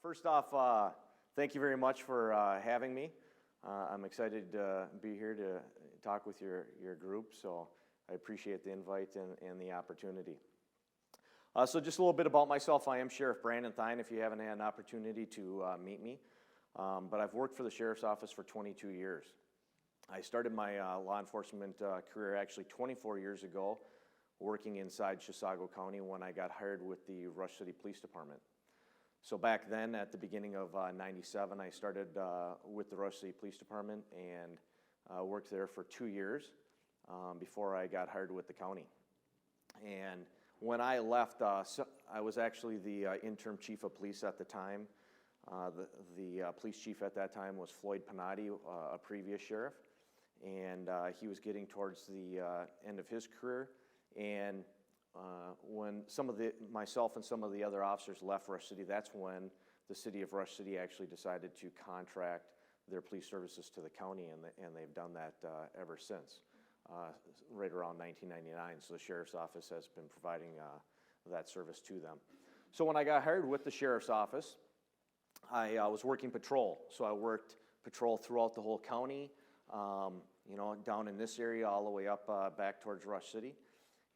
First off, thank you very much for having me. I'm excited to be here to talk with your group, so I appreciate the invite and the opportunity. So just a little bit about myself. I am Sheriff Brandon Thyen, if you haven't had an opportunity to meet me. But I've worked for the Sheriff's Office for 22 years. I started my law enforcement career actually 24 years ago, working inside Chisago County when I got hired with the Rush City Police Department. So back then, at the beginning of '97, I started with the Rush City Police Department and worked there for 2 years before I got hired with the county. And when I left, I was actually the interim chief of police at the time. The police chief at that time was Floyd Panatti, a previous sheriff, and he was getting towards the end of his career. And when myself and some of the other officers left Rush City, that's when the city of Rush City actually decided to contract their police services to the county, and they've done that ever since, right around 1999. So the Sheriff's Office has been providing that service to them. So when I got hired with the Sheriff's Office, I was working patrol. So I worked patrol throughout the whole county, down in this area all the way up back towards Rush City.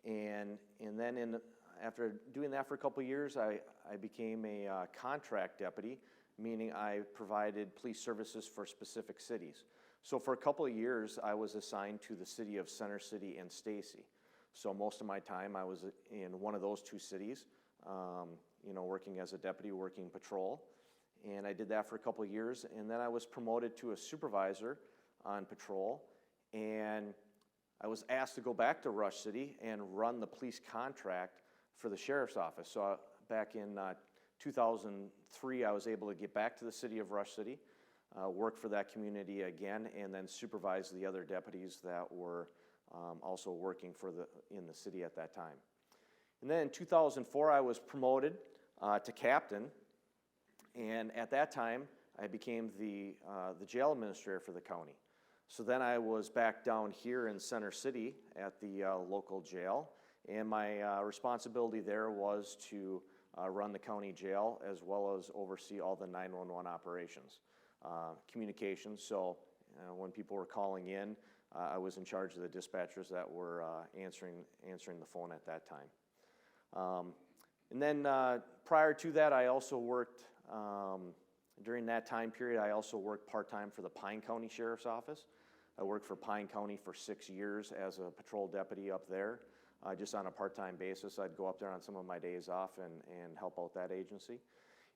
And then after doing that for a couple of years, I became a contract deputy, meaning I provided police services for specific cities. So for a couple of years, I was assigned to the city of Center City and Stacy. So most of my time I was in one of those two cities, working as a deputy, working patrol. And I did that for a couple of years, and then I was promoted to a supervisor on patrol, and I was asked to go back to Rush City and run the police contract for the Sheriff's Office. So back in 2003, I was able to get back to the city of Rush City, work for that community again, and then supervise the other deputies that were also working in the city at that time. And then in 2004, I was promoted to captain, and at that time, I became the jail administrator for the county. So then I was back down here in Center City at the local jail, and my responsibility there was to run the county jail as well as oversee all the 911 operations, communications. So when people were calling in, I was in charge of the dispatchers that were answering the phone at that time. And then prior to that, I also worked, during that time period, I also worked part-time for the Pine County Sheriff's Office. I worked for Pine County for 6 years as a patrol deputy up there, just on a part-time basis. I'd go up there on some of my days off and help out that agency.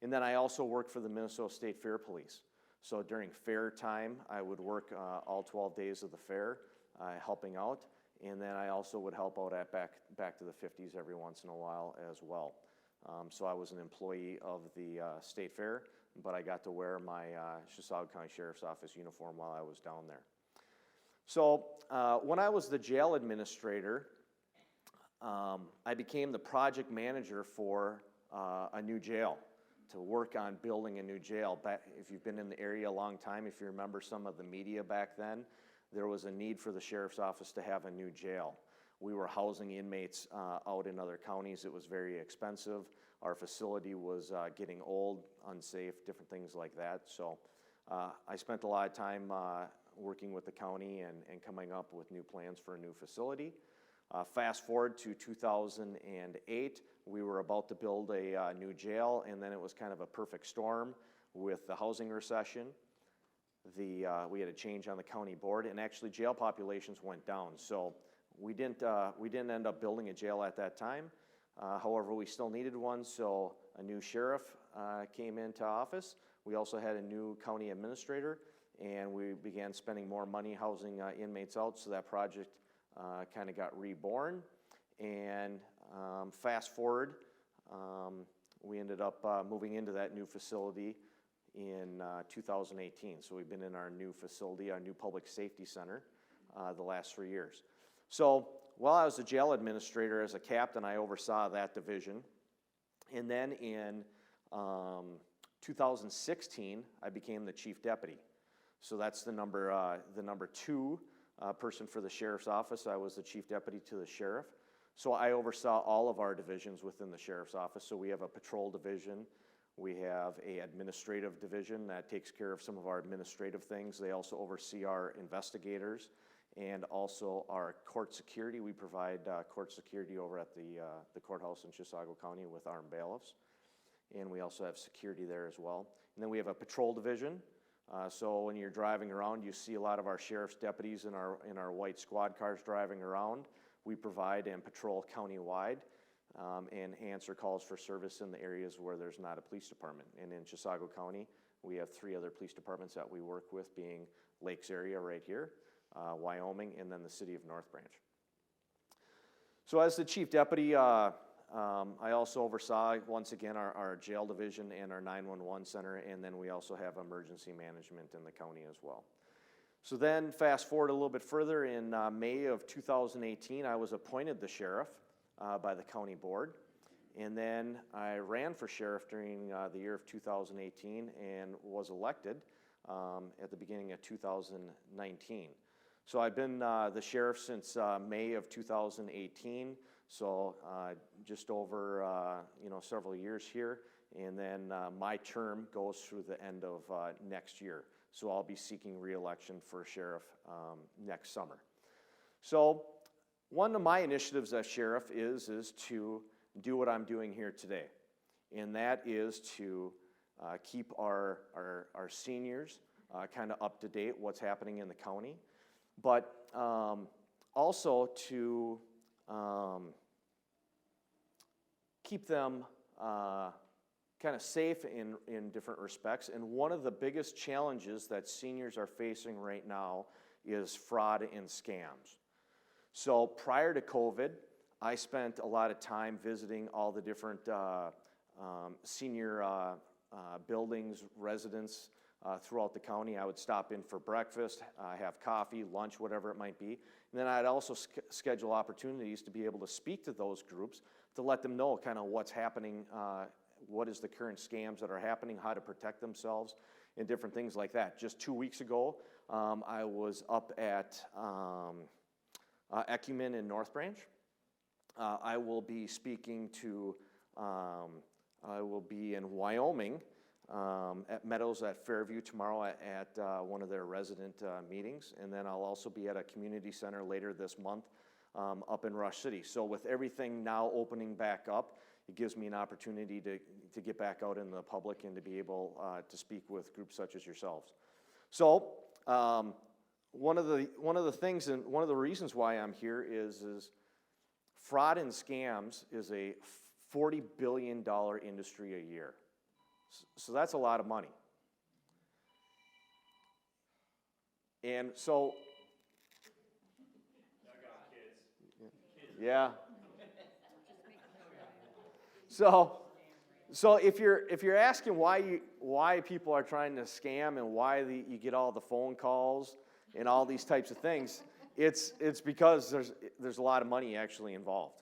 And then I also worked for the Minnesota State Fair Police. So during fair time, I would work all 12 days of the fair, helping out. And then I also would help out at back to the 50s every once in a while as well. So I was an employee of the State Fair, but I got to wear my Chisago County Sheriff's Office uniform while I was down there. So when I was the jail administrator, I became the project manager for a new jail, to work on building a new jail. If you've been in the area a long time, if you remember some of the media back then, there was a need for the Sheriff's Office to have a new jail. We were housing inmates out in other counties. It was very expensive. Our facility was getting old, unsafe, different things like that. So I spent a lot of time working with the county and coming up with new plans for a new facility. Fast forward to 2008, we were about to build a new jail, and then it was kind of a perfect storm with the housing recession. We had a change on the county board, and actually jail populations went down. So we didn't end up building a jail at that time. However, we still needed one, so a new sheriff came into office. We also had a new county administrator, and we began spending more money housing inmates out, so that project kind of got reborn. And fast forward, we ended up moving into that new facility in 2018. So we've been in our new facility, our new public safety center, the last 3 years. So while I was the jail administrator as a captain, I oversaw that division. And then in 2016, I became the chief deputy. So that's the number two person for the sheriff's office. I was the chief deputy to the sheriff. So I oversaw all of our divisions within the sheriff's office. So we have a patrol division, We have a administrative division that takes care of some of our administrative things. They also oversee our investigators and also our court security. We provide court security over at the courthouse in Chisago County with armed bailiffs. And we also have security there as well. And then we have a patrol division. So when you're driving around, you see a lot of our sheriff's deputies in our white squad cars driving around. We provide and patrol countywide and answer calls for service in the areas where there's not a police department. And in Chisago County, we have 3 other police departments that we work with, being Lakes area right here, Wyoming, and then the city of North Branch. So as the chief deputy, I also oversaw, once again, our jail division and our 911 center, and then we also have emergency management in the county as well. So then fast forward a little bit further, in May of 2018, I was appointed the sheriff by the county board, and then I ran for sheriff during the year of 2018 and was elected at the beginning of 2019. So I've been the sheriff since May of 2018, so just over several years here, and then my term goes through the end of next year. So I'll be seeking re-election for sheriff next summer. So one of my initiatives as sheriff is to do what I'm doing here today, and that is to keep our seniors kind of up to date, what's happening in the county, but also to keep them kind of safe in different respects. And one of the biggest challenges that seniors are facing right now is fraud and scams. So prior to COVID, I spent a lot of time visiting all the different senior buildings, residents throughout the county. I would stop in for breakfast, have coffee, lunch, whatever it might be. And then I'd also schedule opportunities to be able to speak to those groups to let them know kind of what's happening, what is the current scams that are happening, how to protect themselves, and different things like that. Just 2 weeks ago, I was up at Ecumen in North Branch. I will be speaking to, I will be in Wyoming at Meadows at Fairview tomorrow at one of their resident meetings. And then I'll also be at a community center later this month up in Rush City. So with everything now opening back up, it gives me an opportunity to get back out in the public and to be able to speak with groups such as yourselves. So one of the things and one of the reasons why I'm here is fraud and scams is a $40 billion industry a year. So that's a lot of money. And so, yeah. So if you're asking why people are trying to scam and why you get all the phone calls and all these types of things, it's because there's a lot of money actually involved.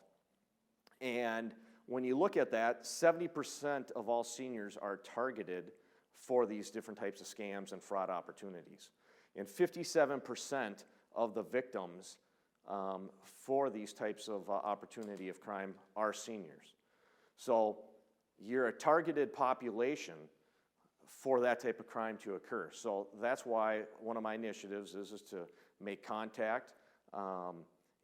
And when you look at that, 70% of all seniors are targeted for these different types of scams and fraud opportunities. And 57% of the victims for these types of opportunity of crime are seniors. So you're a targeted population for that type of crime to occur. So that's why one of my initiatives is to make contact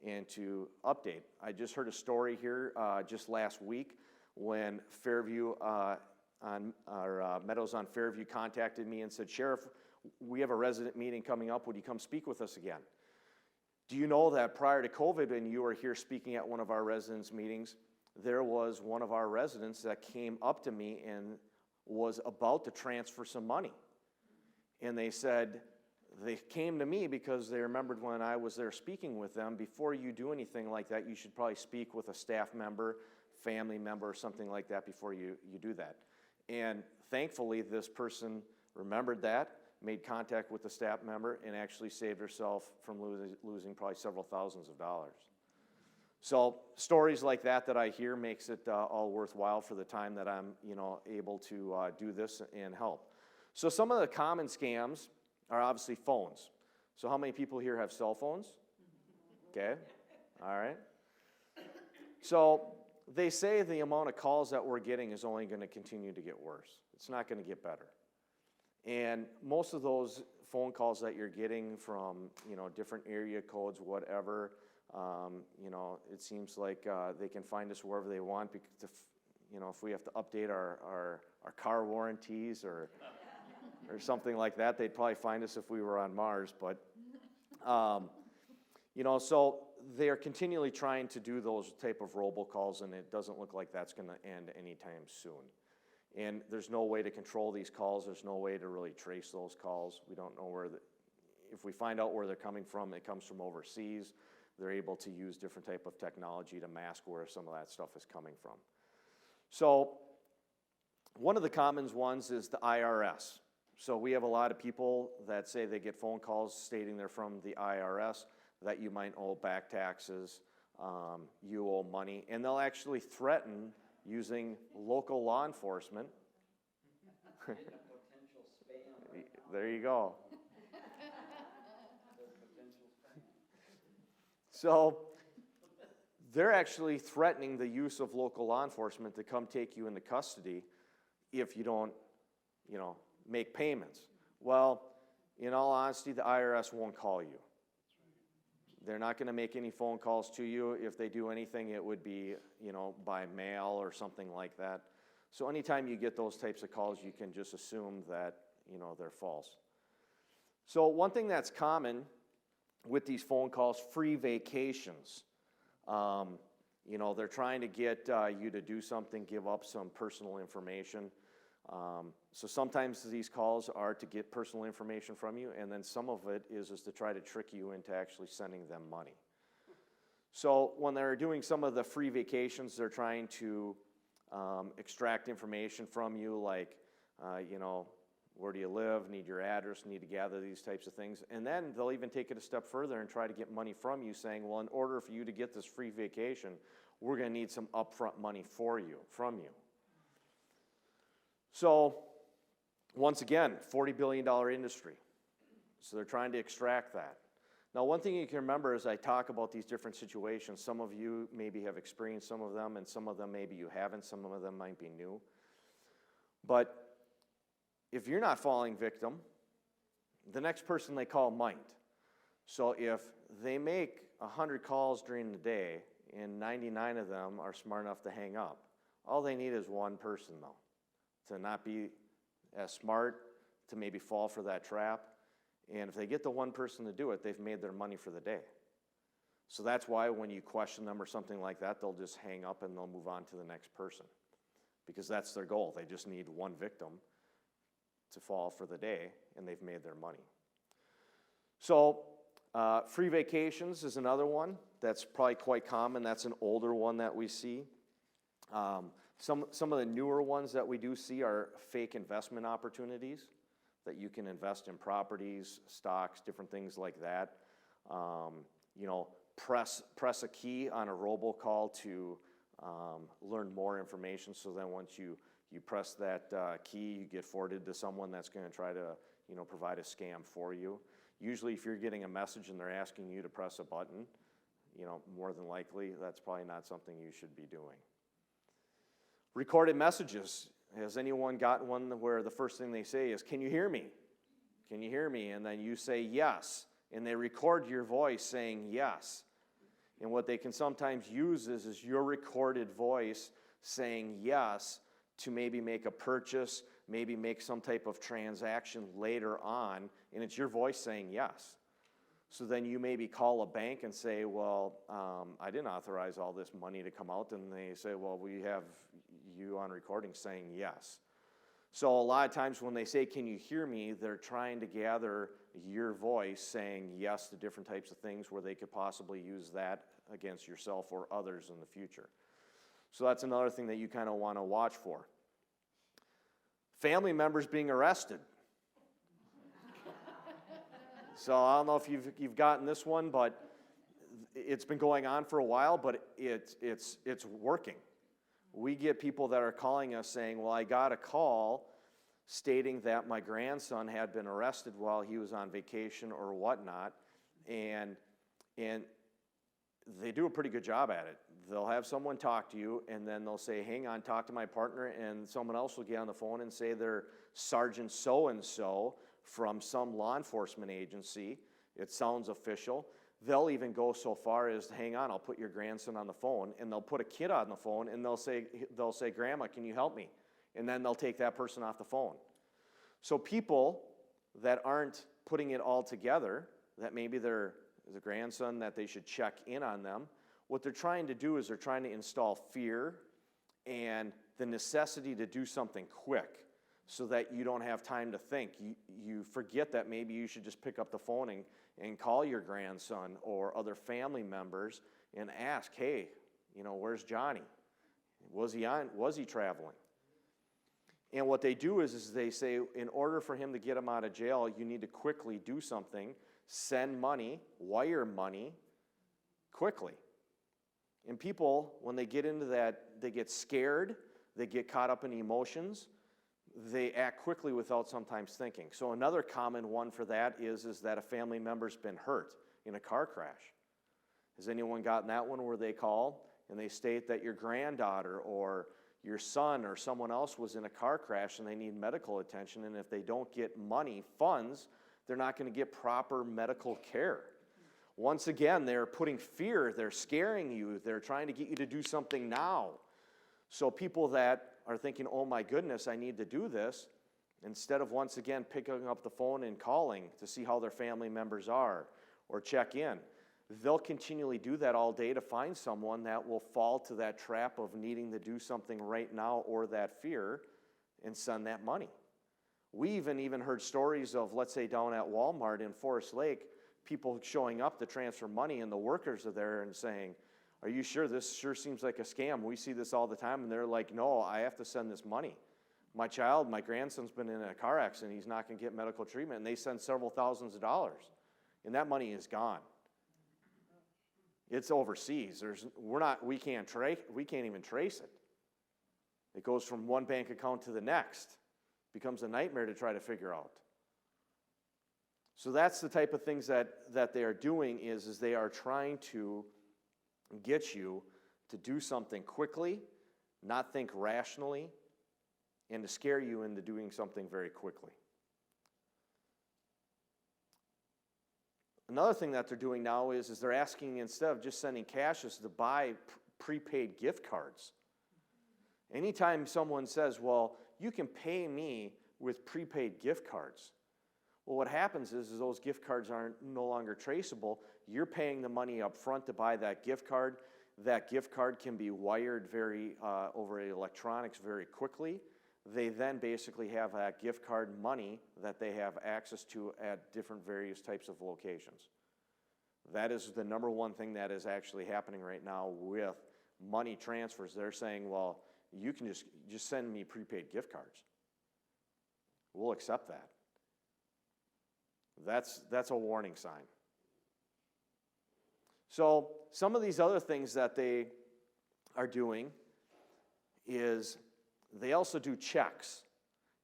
and to update. I just heard a story here just last week when Fairview, Meadows on Fairview contacted me and said, Sheriff, we have a resident meeting coming up. Would you come speak with us again? Do you know that prior to COVID, and you were here speaking at one of our residents' meetings, there was one of our residents that came up to me and was about to transfer some money. And they said, they came to me because they remembered when I was there speaking with them, before you do anything like that, you should probably speak with a staff member, family member, or something like that before you do that. And thankfully, this person remembered that, made contact with the staff member, and actually saved herself from losing probably several thousands of dollars. So stories like that I hear makes it all worthwhile for the time that I'm able to do this and help. So some of the common scams are obviously phones. So how many people here have cell phones? Okay, all right. So they say the amount of calls that we're getting is only going to continue to get worse. It's not going to get better. And most of those phone calls that you're getting from, different area codes, whatever, it seems like they can find us wherever they want. Because if we have to update our car warranties or something like that, they'd probably find us if we were on Mars. But, so they are continually trying to do those type of robocalls, and it doesn't look like that's going to end anytime soon. And there's no way to control these calls. There's no way to really trace those calls. We don't know if we find out where they're coming from, it comes from overseas. They're able to use different type of technology to mask where some of that stuff is coming from. So one of the common ones is the IRS. So we have a lot of people that say they get phone calls stating they're from the IRS, that you might owe back taxes, you owe money, and they'll actually threaten using local law enforcement. There you go. So they're actually threatening the use of local law enforcement to come take you into custody if you don't, make payments. Well, in all honesty, the IRS won't call you. They're not going to make any phone calls to you. If they do anything, it would be, by mail or something like that. So anytime you get those types of calls, you can just assume that, they're false. So one thing that's common with these phone calls, free vacations. They're trying to get you to do something, give up some personal information. So sometimes these calls are to get personal information from you, and then some of it is to try to trick you into actually sending them money. So when they're doing some of the free vacations, they're trying to extract information from you, like, where do you live, need your address, need to gather these types of things. And then they'll even take it a step further and try to get money from you, saying, well, in order for you to get this free vacation, we're going to need some upfront money from you. So, once again, $40 billion industry. So they're trying to extract that. Now, one thing you can remember as I talk about these different situations, some of you maybe have experienced some of them, and some of them maybe you haven't. Some of them might be new. But if you're not falling victim, the next person they call might. So if they make 100 calls during the day and 99 of them are smart enough to hang up, all they need is one person, though, to not be as smart, to maybe fall for that trap. And if they get the one person to do it, they've made their money for the day. So that's why when you question them or something like that, they'll just hang up and they'll move on to the next person, because that's their goal. They just need one victim to fall for the day, and they've made their money. So free vacations is another one that's probably quite common. That's an older one that we see. Some of the newer ones that we do see are fake investment opportunities, that you can invest in properties, stocks, different things like that. Press a key on a robocall to learn more information. So then once you press that key, you get forwarded to someone that's going to try to provide a scam for you. Usually if you're getting a message and they're asking you to press a button, more than likely that's probably not something you should be doing. Recorded messages. Has anyone gotten one where the first thing they say is, "Can you hear me? Can you hear me?" And then you say yes, and they record your voice saying yes. And what they can sometimes use is your recorded voice saying yes to maybe make a purchase, maybe make some type of transaction later on, and it's your voice saying yes. So then you maybe call a bank and say, well, I didn't authorize all this money to come out, and they say, well, we have you on recording saying yes. So a lot of times when they say, "Can you hear me?" they're trying to gather your voice saying yes to different types of things where they could possibly use that against yourself or others in the future. So that's another thing that you kind of want to watch for. Family members being arrested. So I don't know if you've gotten this one, but it's been going on for a while, but it's working. We get people that are calling us saying, well, I got a call stating that my grandson had been arrested while he was on vacation or whatnot, and they do a pretty good job at it. They'll have someone talk to you, and then they'll say, hang on, talk to my partner, and someone else will get on the phone and say they're Sergeant so-and-so from some law enforcement agency. It sounds official. They'll even go so far as, hang on, I'll put your grandson on the phone, and they'll put a kid on the phone, and they'll say, Grandma, can you help me? And then they'll take that person off the phone. So people that aren't putting it all together, that maybe they're the grandson, that they should check in on them, what they're trying to do is they're trying to install fear and the necessity to do something quick so that you don't have time to think. You forget that maybe you should just pick up the phone and call your grandson or other family members and ask, hey, where's Johnny? Was he traveling? And what they do is they say, in order for him to get him out of jail, you need to quickly do something, send money, wire money, quickly. And people, when they get into that, they get scared, they get caught up in emotions, they act quickly without sometimes thinking. So another common one for that is that a family member's been hurt in a car crash. Has anyone gotten that one where they call and they state that your granddaughter or your son or someone else was in a car crash and they need medical attention, and if they don't get money, funds, they're not going to get proper medical care? Once again, they're putting fear, they're scaring you, they're trying to get you to do something now. So people that are thinking, oh my goodness, I need to do this, instead of once again picking up the phone and calling to see how their family members are or check in, they'll continually do that all day to find someone that will fall to that trap of needing to do something right now or that fear and send that money. We even heard stories of, let's say, down at Walmart in Forest Lake, people showing up to transfer money, and the workers are there and saying, are you sure? This sure seems like a scam. We see this all the time. And they're like, no, I have to send this money. My grandson's been in a car accident. He's not going to get medical treatment. And they send several thousands of dollars. And that money is gone. It's overseas. We can't even trace it. It goes from one bank account to the next. Becomes a nightmare to try to figure out. So that's the type of things that they are doing is they are trying to get you to do something quickly, not think rationally, and to scare you into doing something very quickly. Another thing that they're doing now is they're asking, instead of just sending cash, is to buy prepaid gift cards. Anytime someone says, well, you can pay me with prepaid gift cards. Well, what happens is those gift cards are no longer traceable. You're paying the money up front to buy that gift card. That gift card can be wired over electronics very quickly. They then basically have that gift card money that they have access to at different various types of locations. That is the number one thing that is actually happening right now with money transfers. They're saying, well, you can just send me prepaid gift cards. We'll accept that. That's a warning sign. So some of these other things that they are doing is they also do checks.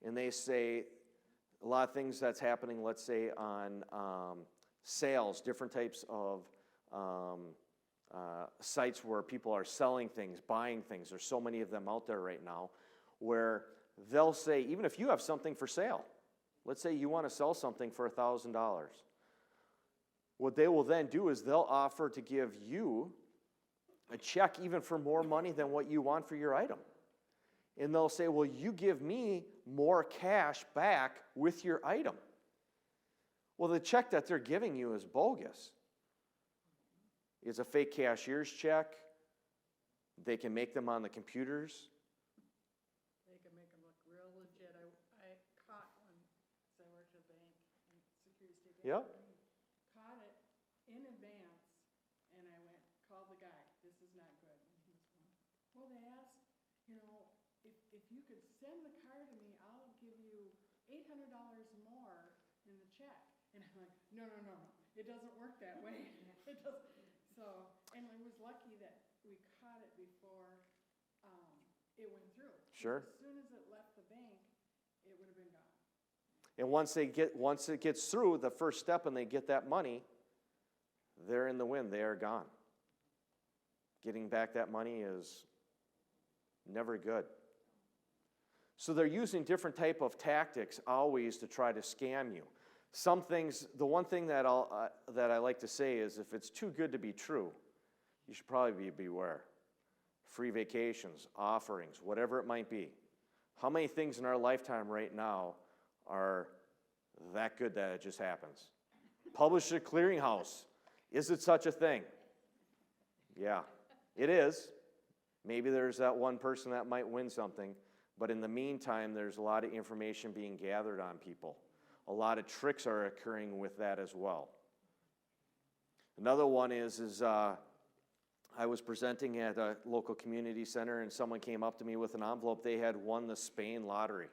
And they say a lot of things that's happening, let's say, on sales, different types of sites where people are selling things, buying things. There's so many of them out there right now where they'll say, even if you have something for sale, let's say you want to sell something for $1,000. What they will then do is they'll offer to give you a check even for more money than what you want for your item. And they'll say, well, you give me more cash back with your item. Well, the check that they're giving you is bogus. It's a fake cashier's check. They can make them on the computers. They can make them look real legit. I caught one, because I worked at a bank, Security State Bank. Yep. Caught it in advance, and I called the guy. This is not good. And he was going, well, they asked, if you could send the car to me, I'll give you $800 more in the check. And I'm like, no. It doesn't work that way. It doesn't. So, and I was lucky that we caught it before it went through. Sure. As soon as it left the bank, it would have been gone. And once it gets through the first step and they get that money, they're in the wind. They are gone. Getting back that money is never good. So they're using different type of tactics always to try to scam you. Some things, the one thing that I like to say is if it's too good to be true, you should probably beware. Free vacations, offerings, whatever it might be. How many things in our lifetime right now are that good that it just happens? Publisher clearinghouse. Is it such a thing? Yeah, it is. Maybe there's that one person that might win something, but in the meantime, there's a lot of information being gathered on people. A lot of tricks are occurring with that as well. Another one is I was presenting at a local community center, and someone came up to me with an envelope. They had won the Spain lottery.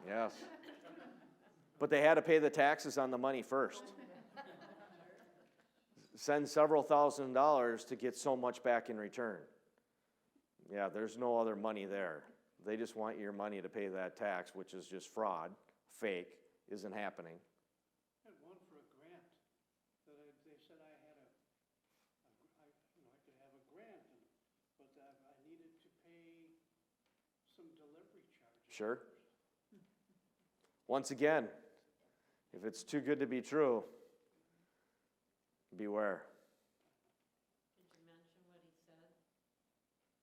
Yes. But they had to pay the taxes on the money first. Send several $1,000s to get so much back in return. Yeah, there's no other money there. They just want your money to pay that tax, which is just fraud, fake, isn't happening. I had one for a grant that they said I had I could have a grant, but I needed to pay some delivery charges. Sure. Once again, if it's too good to be true, beware. Did you mention what he said?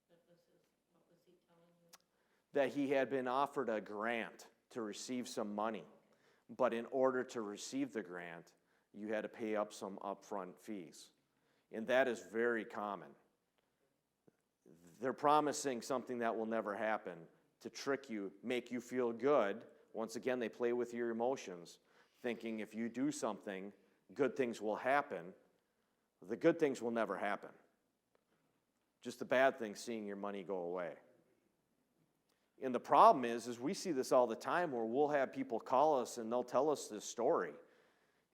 What was he telling you? That he had been offered a grant to receive some money, but in order to receive the grant, you had to pay up some upfront fees. And that is very common. They're promising something that will never happen to trick you, make you feel good. Once again, they play with your emotions, thinking if you do something, good things will happen. The good things will never happen. Just the bad things, seeing your money go away. And the problem is we see this all the time where we'll have people call us and they'll tell us this story.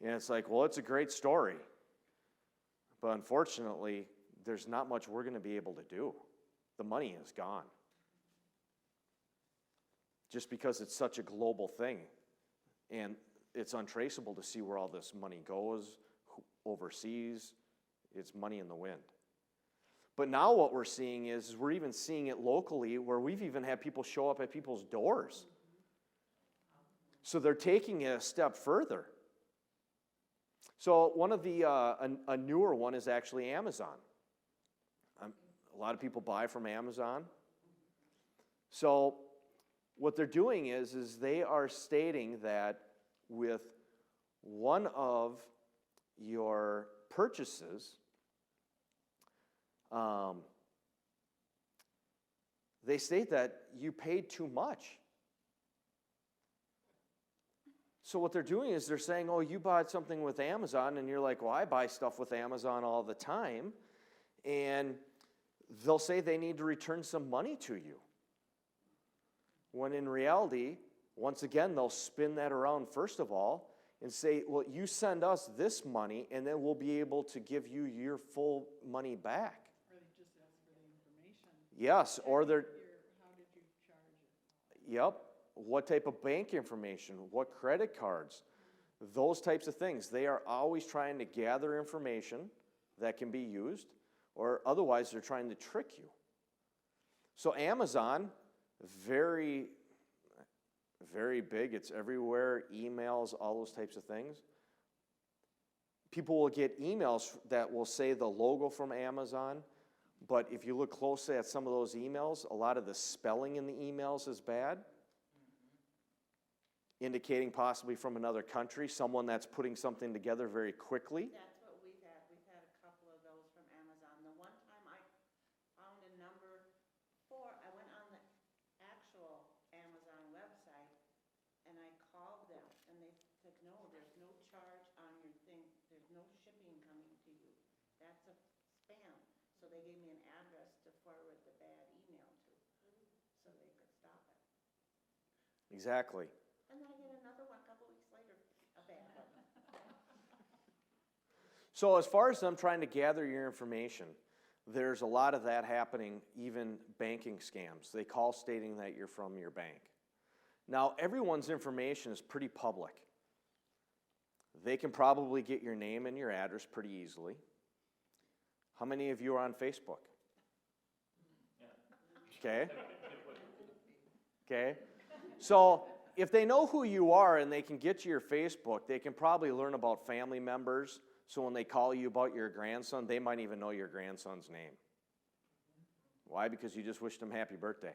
And it's like, well, it's a great story. But unfortunately, there's not much we're going to be able to do. The money is gone. Just because it's such a global thing. And it's untraceable to see where all this money goes, overseas. It's money in the wind. But now what we're seeing is we're even seeing it locally where we've even had people show up at people's doors. So they're taking it a step further. So one of the, a newer one is actually Amazon. A lot of people buy from Amazon. So what they're doing is they are stating that with one of your purchases, they state that you paid too much. So what they're doing is they're saying, oh, you bought something with Amazon, and you're like, well, I buy stuff with Amazon all the time, and they'll say they need to return some money to you. When in reality, once again, they'll spin that around first of all and say, well, you send us this money, and then we'll be able to give you your full money back. Or they just ask for the information. Yes, or they're... How did you charge it? Yep. What type of bank information? What credit cards? Those types of things. They are always trying to gather information that can be used, or otherwise they're trying to trick you. So Amazon, very, very big. It's everywhere. Emails, all those types of things. People will get emails that will say the logo from Amazon, but if you look closely at some of those emails, a lot of the spelling in the emails is bad. Indicating possibly from another country, someone that's putting something together very quickly. That's what we've had. We've had a couple of those from Amazon. The one time I found a number for, I went on the actual Amazon website and I called them and they said, no, there's no charge on your thing. There's no shipping coming to you. That's a spam. So they gave me an address to forward the bad email to so they could stop it. Exactly. And then I get another one a couple weeks later, a bad one. So as far as them trying to gather your information, there's a lot of that happening, even banking scams. They call stating that you're from your bank. Now, everyone's information is pretty public. They can probably get your name and your address pretty easily. How many of you are on Facebook? Okay. Okay. So if they know who you are and they can get to your Facebook, they can probably learn about family members. So when they call you about your grandson, they might even know your grandson's name. Why? Because you just wished them happy birthday.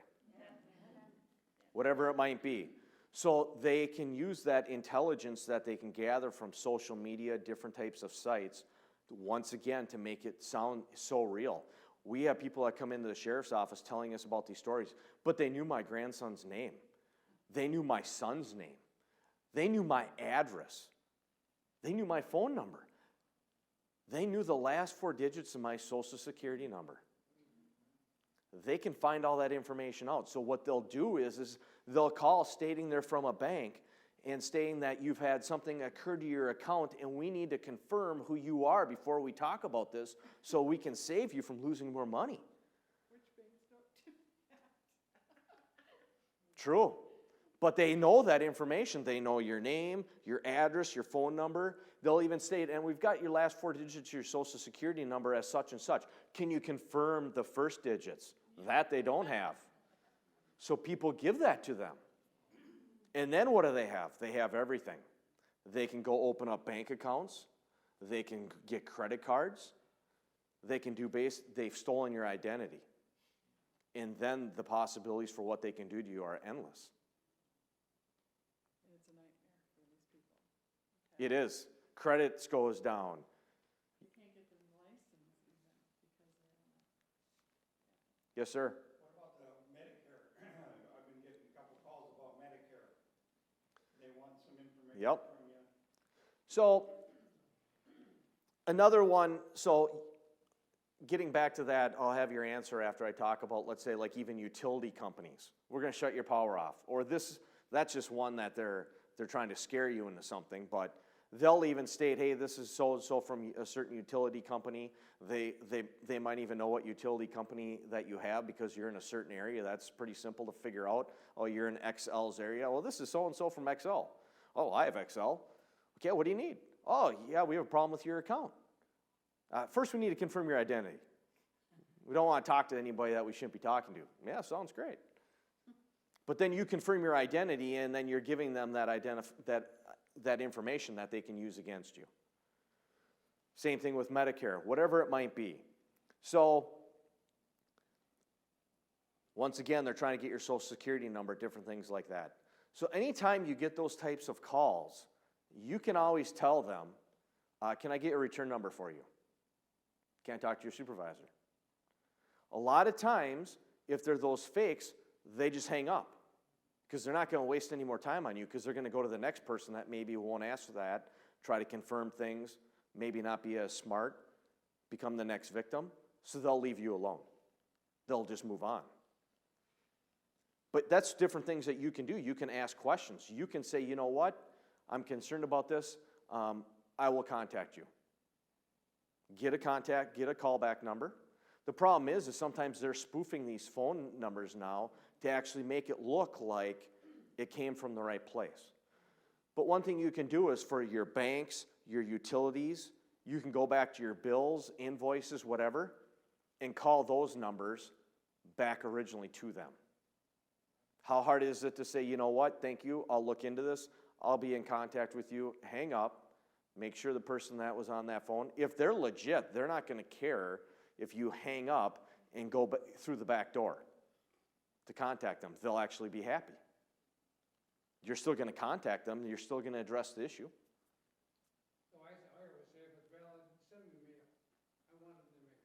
Whatever it might be. So they can use that intelligence that they can gather from social media, different types of sites, once again, to make it sound so real. We have people that come into the sheriff's office telling us about these stories, but they knew my grandson's name. They knew my son's name. They knew my address. They knew my phone number. They knew the last 4 digits of my social security number. They can find all that information out. So what they'll do is they'll call stating they're from a bank and stating that you've had something occur to your account and we need to confirm who you are before we talk about this so we can save you from losing more money. Which banks don't do that? True. But they know that information. They know your name, your address, your phone number. They'll even state, and we've got your last 4 digits of your social security number as such and such. Can you confirm the first digits? That they don't have. So people give that to them. And then what do they have? They have everything. They can go open up bank accounts. They can get credit cards. They can do they've stolen your identity. And then the possibilities for what they can do to you are endless. And it's a nightmare for these people. It is. Credit goes down. You can't get them licensed even because they don't. Yes, sir. What about the Medicare? I've been getting a couple calls about Medicare. They want some information Yep. from you. So, another one, so getting back to that, I'll have your answer after I talk about, let's say, like even utility companies. We're going to shut your power off. Or that's just one that they're trying to scare you into something, but they'll even state, hey, this is so-and-so from a certain utility company. They might even know what utility company that you have because you're in a certain area. That's pretty simple to figure out. Oh, you're in XL's area. Well, this is so-and-so from XL. Oh, I have XL. Okay, what do you need? Oh, yeah, we have a problem with your account. First, we need to confirm your identity. We don't want to talk to anybody that we shouldn't be talking to. Yeah, sounds great. But then you confirm your identity, and then you're giving them that information that they can use against you. Same thing with Medicare, whatever it might be. So, once again, they're trying to get your social security number, different things like that. So anytime you get those types of calls, you can always tell them, can I get a return number for you? Can I talk to your supervisor? A lot of times, if they're those fakes, they just hang up because they're not going to waste any more time on you because they're going to go to the next person that maybe won't ask for that, try to confirm things, maybe not be as smart, become the next victim, so they'll leave you alone. They'll just move on. But that's different things that you can do. You can ask questions. You can say, you know what, I'm concerned about this. I will contact you. Get a callback number. The problem is sometimes they're spoofing these phone numbers now to actually make it look like it came from the right place. But one thing you can do is for your banks, your utilities, you can go back to your bills, invoices, whatever, and call those numbers back originally to them. How hard is it to say, you know what, thank you, I'll look into this, I'll be in contact with you, hang up, make sure the person that was on that phone, if they're legit, they're not going to care if you hang up and go through the back door to contact them. They'll actually be happy. You're still going to contact them. You're still going to address the issue. So I always say, if it's valid, send me the mail. I want it in the mail.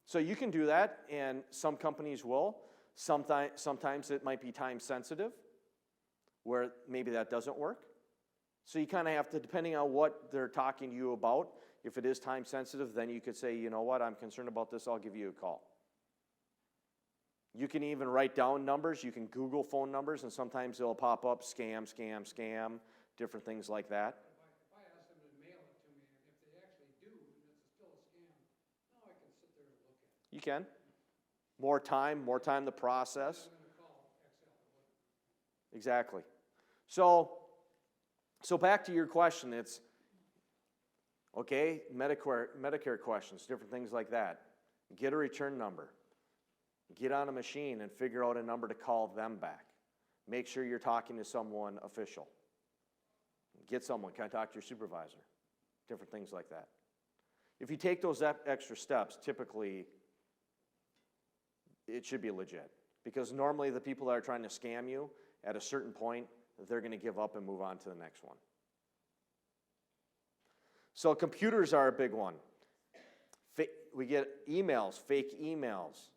So you can do that, and some companies will. Sometimes it might be time sensitive, where maybe that doesn't work. So you kind of have to, depending on what they're talking to you about, if it is time sensitive, then you could say, you know what, I'm concerned about this, I'll give you a call. You can even write down numbers. You can Google phone numbers, and sometimes it'll pop up scam, different things like that. If I ask them to mail it to me, if they actually do, and it's still a scam, now I can sit there and look at it. You can. More time to process. I'm going to call XL. Exactly. So back to your question, it's, Okay, Medicare questions, different things like that. Get a return number. Get on a machine and figure out a number to call them back. Make sure you're talking to someone official. Get someone, contact your supervisor. Different things like that. If you take those extra steps, typically it should be legit. Because normally the people that are trying to scam you, at a certain point, they're going to give up and move on to the next one. So computers are a big one. We get emails, fake emails.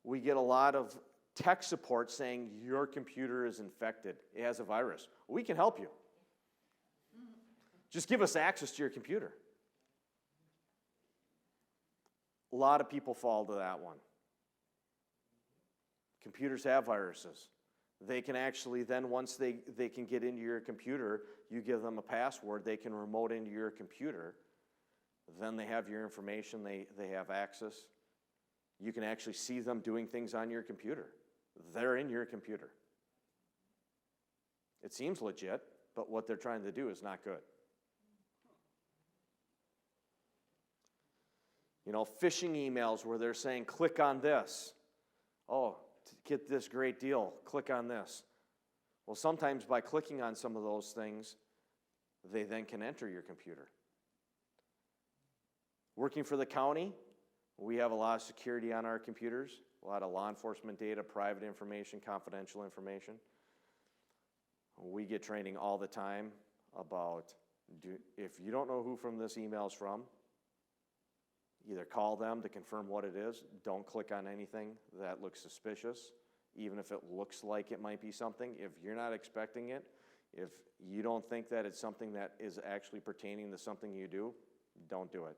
We get a lot of tech support saying your computer is infected. It has a virus. We can help you. Just give us access to your computer. A lot of people fall to that one. Computers have viruses. They can actually then, once they can get into your computer, you give them a password, they can remote into your computer. Then they have your information, they have access. You can actually see them doing things on your computer. They're in your computer. It seems legit, but what they're trying to do is not good. You know, phishing emails where they're saying, click on this. Oh, to get this great deal, click on this. Well, sometimes by clicking on some of those things, they then can enter your computer. Working for the county, we have a lot of security on our computers, a lot of law enforcement data, private information, confidential information. We get training all the time about, if you don't know who from this email is from, either call them to confirm what it is. Don't click on anything that looks suspicious, even if it looks like it might be something. If you're not expecting it, if you don't think that it's something that is actually pertaining to something you do, don't do it.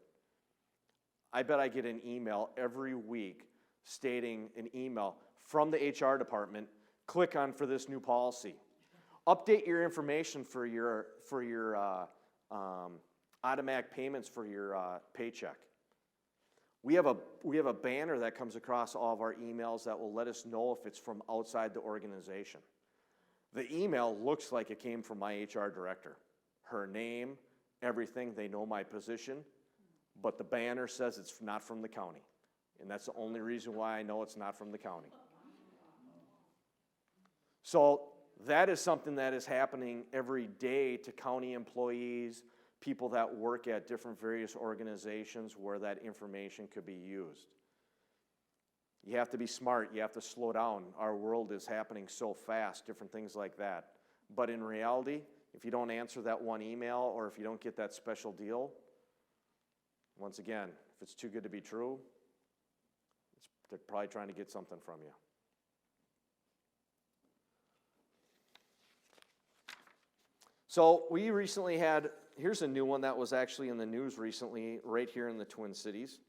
I bet I get an email every week stating an email from the HR department, click on for this new policy. Update your information for your automatic payments for your paycheck. We have a banner that comes across all of our emails that will let us know if it's from outside the organization. The email looks like it came from my HR director. Her name, everything, they know my position, but the banner says it's not from the county. And that's the only reason why I know it's not from the county. So that is something that is happening every day to county employees, people that work at different various organizations where that information could be used. You have to be smart. You have to slow down. Our world is happening so fast, different things like that. But in reality, if you don't answer that one email or if you don't get that special deal, once again, if it's too good to be true, they're probably trying to get something from you. So we recently had, here's a new one that was actually in the news recently, right here in the Twin Cities.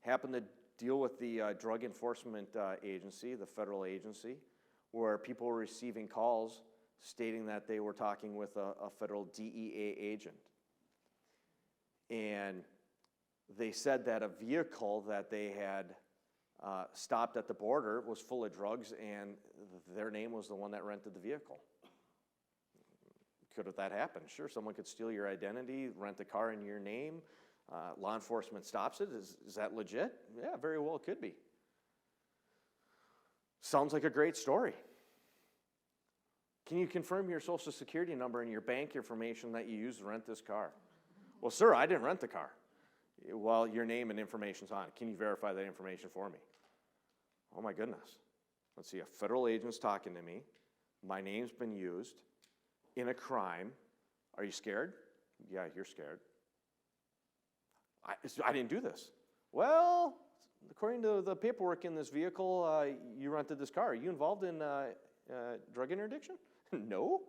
Happened to deal with the Drug Enforcement Agency, the federal agency, where people were receiving calls stating that they were talking with a federal DEA agent. And they said that a vehicle that they had stopped at the border was full of drugs, and their name was the one that rented the vehicle. Could that happen? Sure, someone could steal your identity, rent a car in your name. Law enforcement stops it. Is that legit? Yeah, very well it could be. Sounds like a great story. Can you confirm your social security number and your bank information that you used to rent this car? Well, sir, I didn't rent the car. Well, your name and information's on it. Can you verify that information for me? Oh my goodness. Let's see, a federal agent's talking to me. My name's been used in a crime. Are you scared? Yeah, you're scared. I didn't do this. Well, according to the paperwork in this vehicle, you rented this car. Are you involved in drug interdiction? No.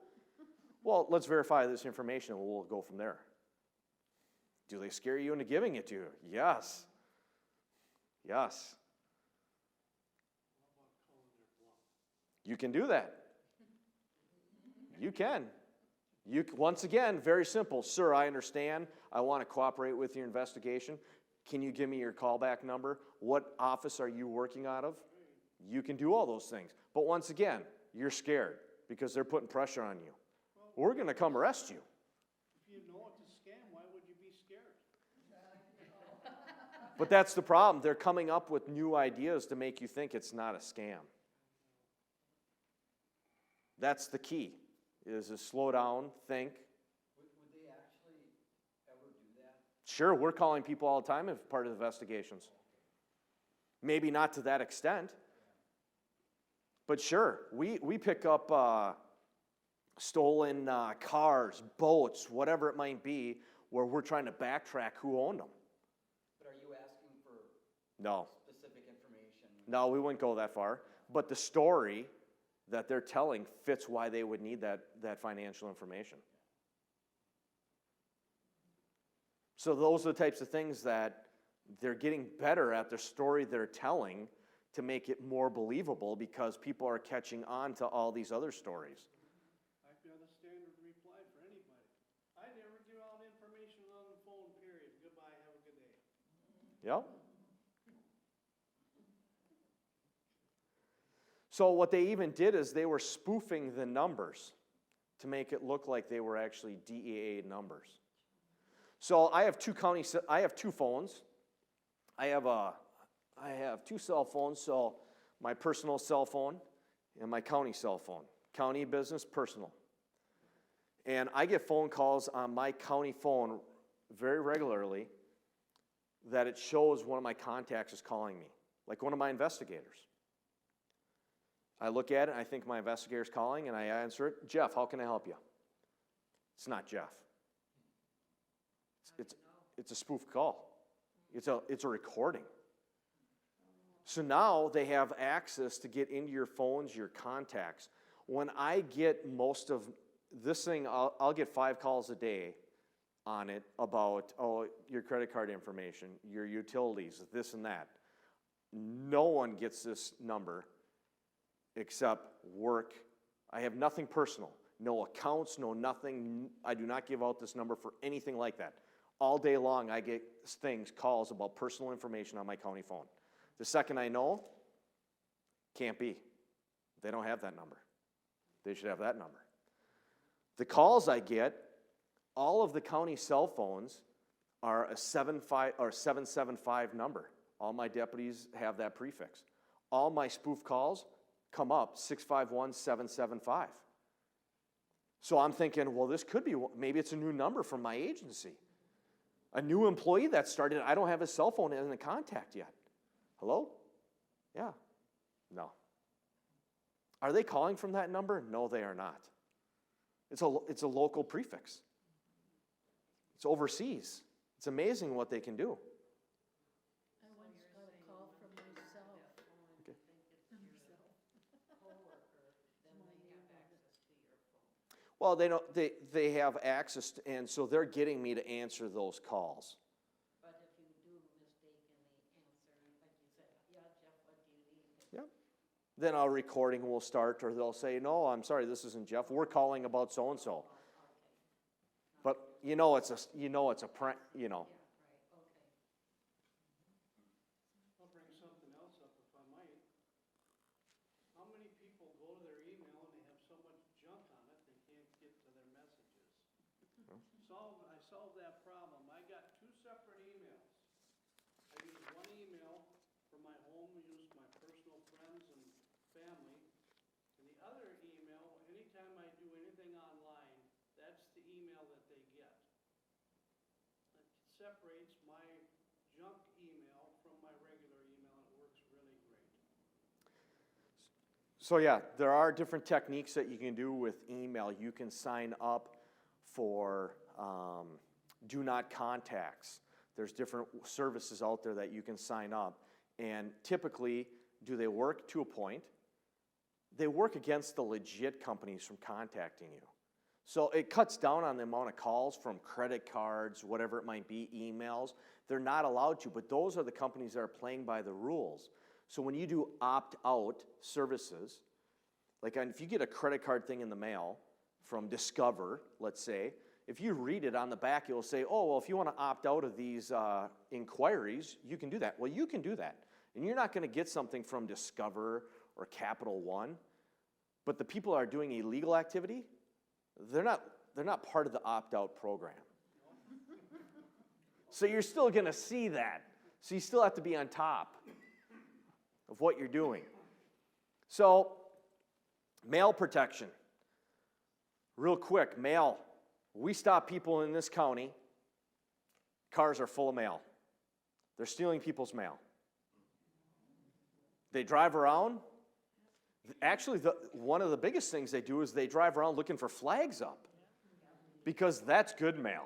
Well, let's verify this information and we'll go from there. Do they scare you into giving it to you? Yes. Yes. You can do that. You can. Once again, very simple. Sir, I understand. I want to cooperate with your investigation. Can you give me your callback number? What office are you working out of? You can do all those things. But once again, you're scared because they're putting pressure on you. We're going to come arrest you. If you know it's a scam, why would you be But that's the problem. They're coming up with new ideas to make you think it's not a scam. That's the key, is to slow down, think. Would they actually ever do that? Sure, we're calling people all the time as part of investigations. Maybe not to that extent. But sure, we pick up stolen cars, boats, whatever it might be, where we're trying to backtrack who owned them. But are you asking for No. specific information? No, we wouldn't go that far. But the story that they're telling fits why they would need that financial information. So those are the types of things that they're getting better at the story they're telling to make it more believable because people are catching on to all these other stories. I've got a standard reply for anybody. I never give out information on the phone, period. Goodbye, have a good day. Yep. So what they even did is they were spoofing the numbers to make it look like they were actually DEA numbers. So I have two phones. I have two cell phones, so my personal cell phone and my county cell phone. County business, personal. And I get phone calls on my county phone very regularly that it shows one of my contacts is calling me, like one of my investigators. I look at it, and I think my investigator's calling, and I answer it. Jeff, how can I help you? It's not Jeff. It's a spoof call. It's a recording. So now they have access to get into your phones, your contacts. When I get most of this thing, I'll get 5 calls a day on it about, your credit card information, your utilities, this and that. No one gets this number except work. I have nothing personal. No accounts, no nothing. I do not give out this number for anything like that. All day long, I get calls about personal information on my county phone. The second I know, can't be. They don't have that number. They should have that number. The calls I get, all of the county cell phones are a 775 number. All my deputies have that prefix. All my spoof calls come up 651-775. So I'm thinking, well, this could be, maybe it's a new number from my agency. A new employee that started, I don't have his cell phone in the contact yet. Hello? Yeah. No. Are they calling from that number? No, they are not. It's a local prefix. It's overseas. It's amazing what they can do. I once got a call from myself. Okay. Well, they don't. They have access, and so they're getting me to answer those calls. But if you do mistakenly answer, like you said, yeah, Jeff, what do you need? Yep. Then a recording will start, or they'll say, "No, I'm sorry, this isn't Jeff. We're calling about so and so." But it's a prank. Yeah, right, okay. I'll bring something else up if I might. How many people go to their email and they have so much junk on it they can't get to their messages? I solved that problem. I got 2 separate emails. I use one email for my home use, my personal friends and family. And the other email, anytime I do anything online, that's the email that they get. It separates my junk email from my regular email, and it works really great. So yeah, there are different techniques that you can do with email. You can sign up for do not contacts. There's different services out there that you can sign up. And typically, do they work to a point? They work against the legit companies from contacting you. So it cuts down on the amount of calls from credit cards, whatever it might be, emails. They're not allowed to, but those are the companies that are playing by the rules. So when you do opt-out services, like if you get a credit card thing in the mail from Discover, let's say, if you read it on the back, it will say, if you want to opt out of these inquiries, you can do that. Well, you can do that. And you're not going to get something from Discover or Capital One. But the people that are doing illegal activity, they're not part of the opt-out program. So you're still going to see that. So you still have to be on top of what you're doing. So, mail protection. Real quick, mail. We stop people in this county. Cars are full of mail. They're stealing people's mail. They drive around. Actually, one of the biggest things they do is they drive around looking for flags up, because that's good mail.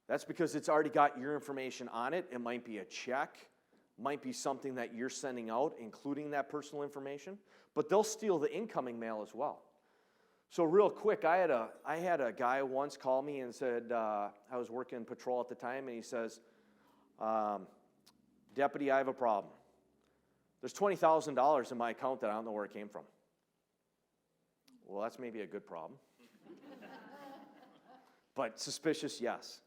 That's because it's already got your information on it. It might be a check, might be something that you're sending out, including that personal information, but they'll steal the incoming mail as well. So real quick, I had a guy once call me and said, I was working patrol at the time, and he says, Deputy, I have a problem. There's $20,000 in my account that I don't know where it came from. Well, that's maybe a good problem. But suspicious, yes.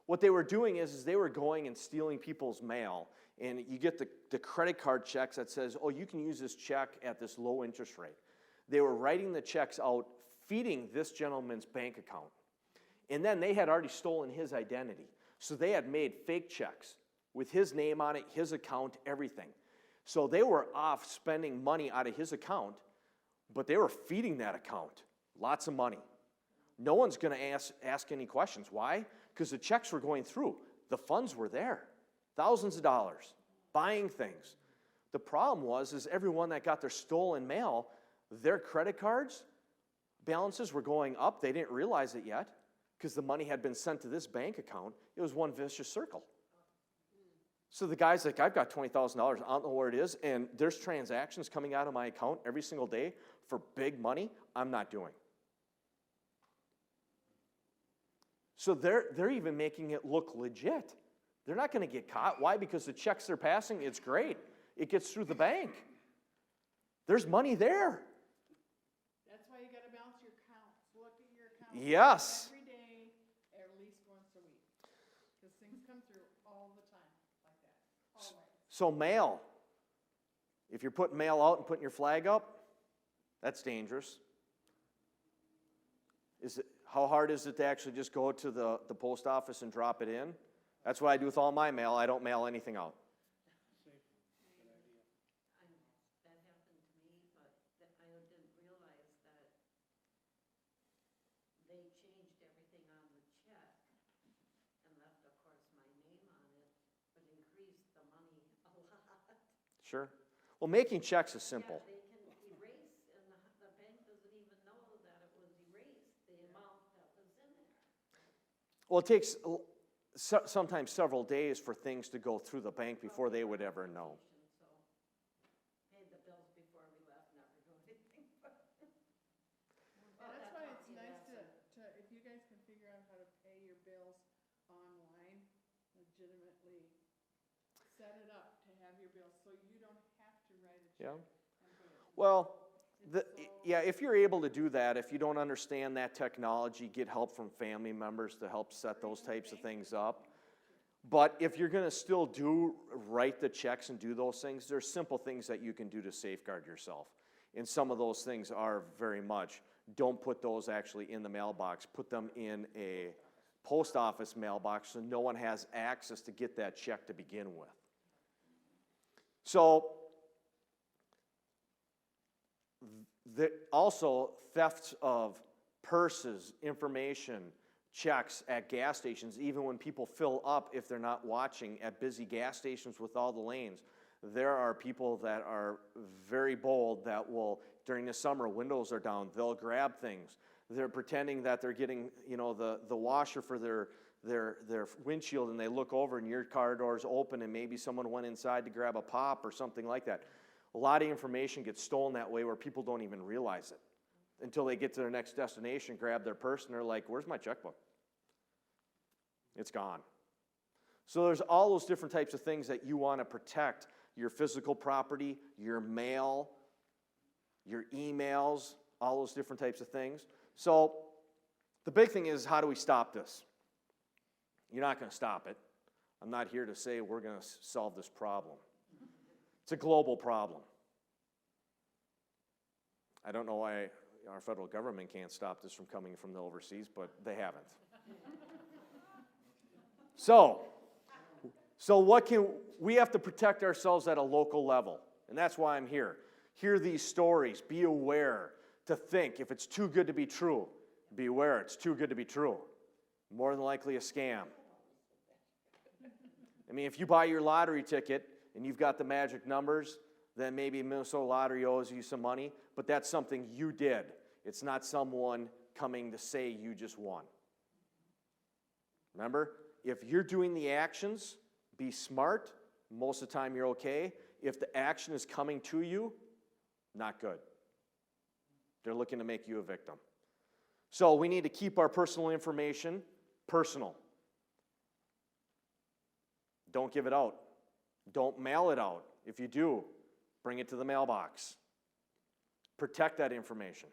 What they were doing is they were going and stealing people's mail, and you get the credit card checks that says, oh, you can use this check at this low interest rate. They were writing the checks out, feeding this gentleman's bank account. And then they had already stolen his identity. So they had made fake checks with his name on it, his account, everything. So they were off spending money out of his account, but they were feeding that account lots of money. No one's going to ask any questions. Why? Because the checks were going through. The funds were there. Thousands of dollars, buying things. The problem is everyone that got their stolen mail, their credit cards balances were going up. They didn't realize it yet because the money had been sent to this bank account. It was one vicious circle. So the guy's like, I've got $20,000. I don't know where it is, and there's transactions coming out of my account every single day for big money I'm not doing. So they're even making it look legit. They're not going to get caught. Why? Because the checks they're passing, it's great. It gets through the bank. There's money there. That's why you gotta balance your accounts. Look at your accounts. Yes. Every day, at least once a week. Because things come through all the time like that. Always. So mail. If you're putting mail out and putting your flag up, that's dangerous. How hard is it to actually just go to the post office and drop it in? That's what I do with all my mail. I don't mail anything out. That happened to me, but I didn't realize that they changed everything on the check and left, of course, my name on it, but increased the money a lot. Sure. Well, making checks is simple. Yeah, they can erase, and the bank doesn't even know that it was erased, the amount that was in there. Well, it takes sometimes several days for things to go through the bank before they would ever know. So, paid the bills before we left, never do anything. Well, that's why it's nice to, if you guys can figure out how to pay your bills online, legitimately set it up to have your bills so you don't have to write a check. Yeah. And put it. Well, yeah, if you're able to do that, if you don't understand that technology, get help from family members to help set those types of things up. But if you're going to still write the checks and do those things, there's simple things that you can do to safeguard yourself. And some of those things are very much, don't put those actually in the mailbox. Put them in a post office mailbox so no one has access to get that check to begin with. So, also thefts of purses, information, checks at gas stations, even when people fill up if they're not watching at busy gas stations with all the lanes. There are people that are very bold that will, during the summer, windows are down, they'll grab things. They're pretending that they're getting, the washer for their windshield, and they look over and your car door's open and maybe someone went inside to grab a pop or something like that. A lot of information gets stolen that way where people don't even realize it until they get to their next destination, grab their purse, and they're like, where's my checkbook? It's gone. So there's all those different types of things that you want to protect: your physical property, your mail, your emails, all those different types of things. So the big thing is, how do we stop this? You're not going to stop it. I'm not here to say we're going to solve this problem. It's a global problem. I don't know why our federal government can't stop this from coming from the overseas, but they haven't. So, So we have to protect ourselves at a local level, and that's why I'm here. Hear these stories, be aware, to think if it's too good to be true, be aware it's too good to be true. More than likely a scam. I mean, if you buy your lottery ticket and you've got the magic numbers, then maybe Minnesota Lottery owes you some money, but that's something you did. It's not someone coming to say you just won. Remember, if you're doing the actions, be smart. Most of the time you're okay. If the action is coming to you, not good. They're looking to make you a victim. So we need to keep our personal information personal. Don't give it out. Don't mail it out. If you do, bring it to the mailbox. Protect that information.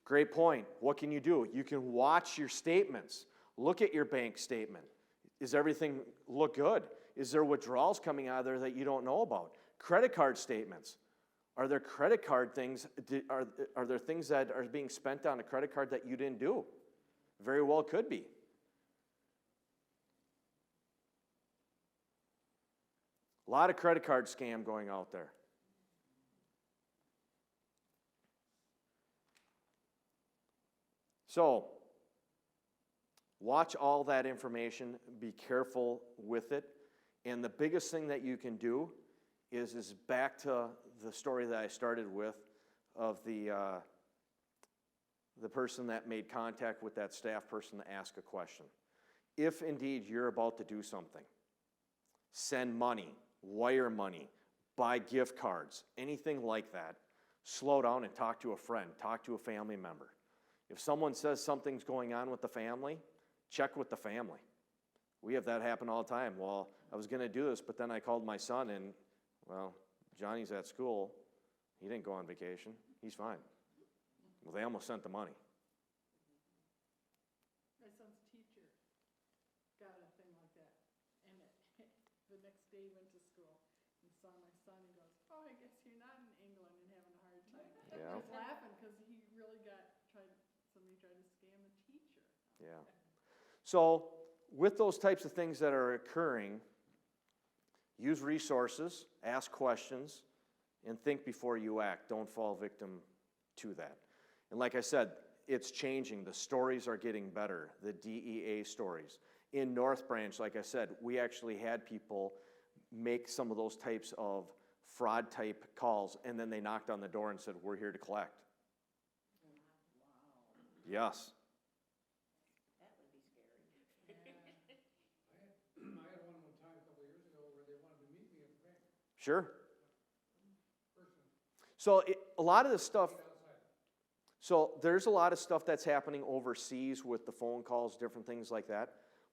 Great point. What can you do? You can watch your statements. Look at your bank statement. Does everything look good? Is there withdrawals coming out of there that you don't know about? Credit card statements. Are there credit card things, are there things that are being spent on a credit card that you didn't do? Very well could be. A lot of credit card scam going out there. So, watch all that information, be careful with it, and the biggest thing that you can do is back to the story that I started with of the person that made contact with that staff person to ask a question. If indeed you're about to do something, send money, wire money, buy gift cards, anything like that, slow down and talk to a friend, talk to a family member. If someone says something's going on with the family, check with the family. We have that happen all the time. Well, I was going to do this, but then I called my son and, well, Johnny's at school. He didn't go on vacation. He's fine. Well, they almost sent the money. My son's teacher got a thing like that, and the next day he went to school and saw my son, he goes, oh, I guess you're not in England and having a hard time. Yeah. I was laughing because he really somebody tried to scam the teacher. Yeah. So, with those types of things that are occurring, use resources, ask questions, and think before you act. Don't fall victim to that. And like I said, it's changing. The stories are getting better, the DEA stories. In North Branch, like I said, we actually had people make some of those types of fraud-type calls, and then they knocked on the door and said, we're here to collect. Wow. Yes. That would be scary. I had one time a couple of years ago where they wanted to meet me at the bank. Sure. Personally. So a lot of this stuff, so there's a lot of stuff that's happening overseas with the phone calls, different things like that,